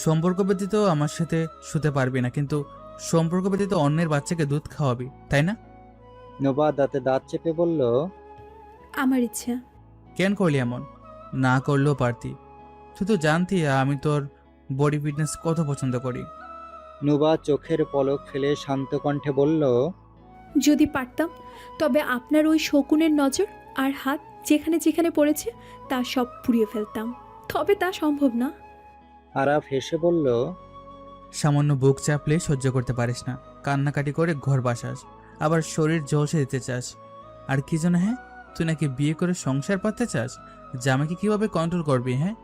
সম্পর্ক ব্যতীত আমার সাথে শুতে পারবি না, কিন্তু সম্পর্ক ব্যতীত অন্যের বাচ্চাকে দুধ খাওয়াবি, তাই না? নুবা দাঁতে দাঁত চেপে বলল, আমার ইচ্ছা। কেন করলি এমন? না করলেও পারতি। তুই তো জানতি আমি তোর বডি ফিটনেস কত পছন্দ করি। নুবা চোখের পলক ফেলে শান্ত কণ্ঠে বলল, যদি পারতাম, তবে আপনার ওই শকুনের নজর আর হাত যেখানে যেখানে পড়েছে তা সব পুড়িয়ে ফেলতাম। তবে তা সম্ভব না। আরাফ হেসে বলল, সামান্য বুক চাপলে সহ্য করতে পারিস না, কান্নাকাটি করে ঘর বাসাস, আবার শরীর ঝলসে দিতে চাস। আর কি যেন, হ্যাঁ, তুই নাকি বিয়ে করে সংসার পাততে চাস। জামাইকে কিভাবে কন্ট্রোল করবি? হ্যাঁ,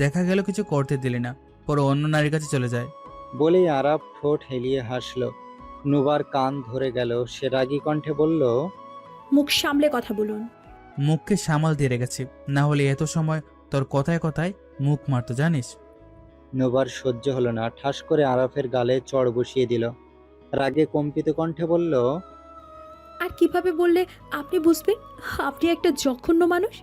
দেখা গেল কিছু করতে দিলি না, পরে অন্য নারীর কাছে চলে যায়। বলেই আরাফ ঠোঁট হেলিয়ে হাসল। নুবার কান ধরে গেল। সে রাগী কণ্ঠে বলল, মুখ সামলে কথা বলুন। মুখকে সামাল দিয়ে রেখেছি, না হলে এত সময় তোর কথায় কথায় মুখ মারতো জানিস। নুবার সহ্য হলো না, ঠাস করে আরাফের গালে চড় বসিয়ে দিল। রাগে কম্পিত কণ্ঠে বলল, আর কিভাবে বললে আপনি বুঝবেন? আপনি একটা জঘন্য মানুষ।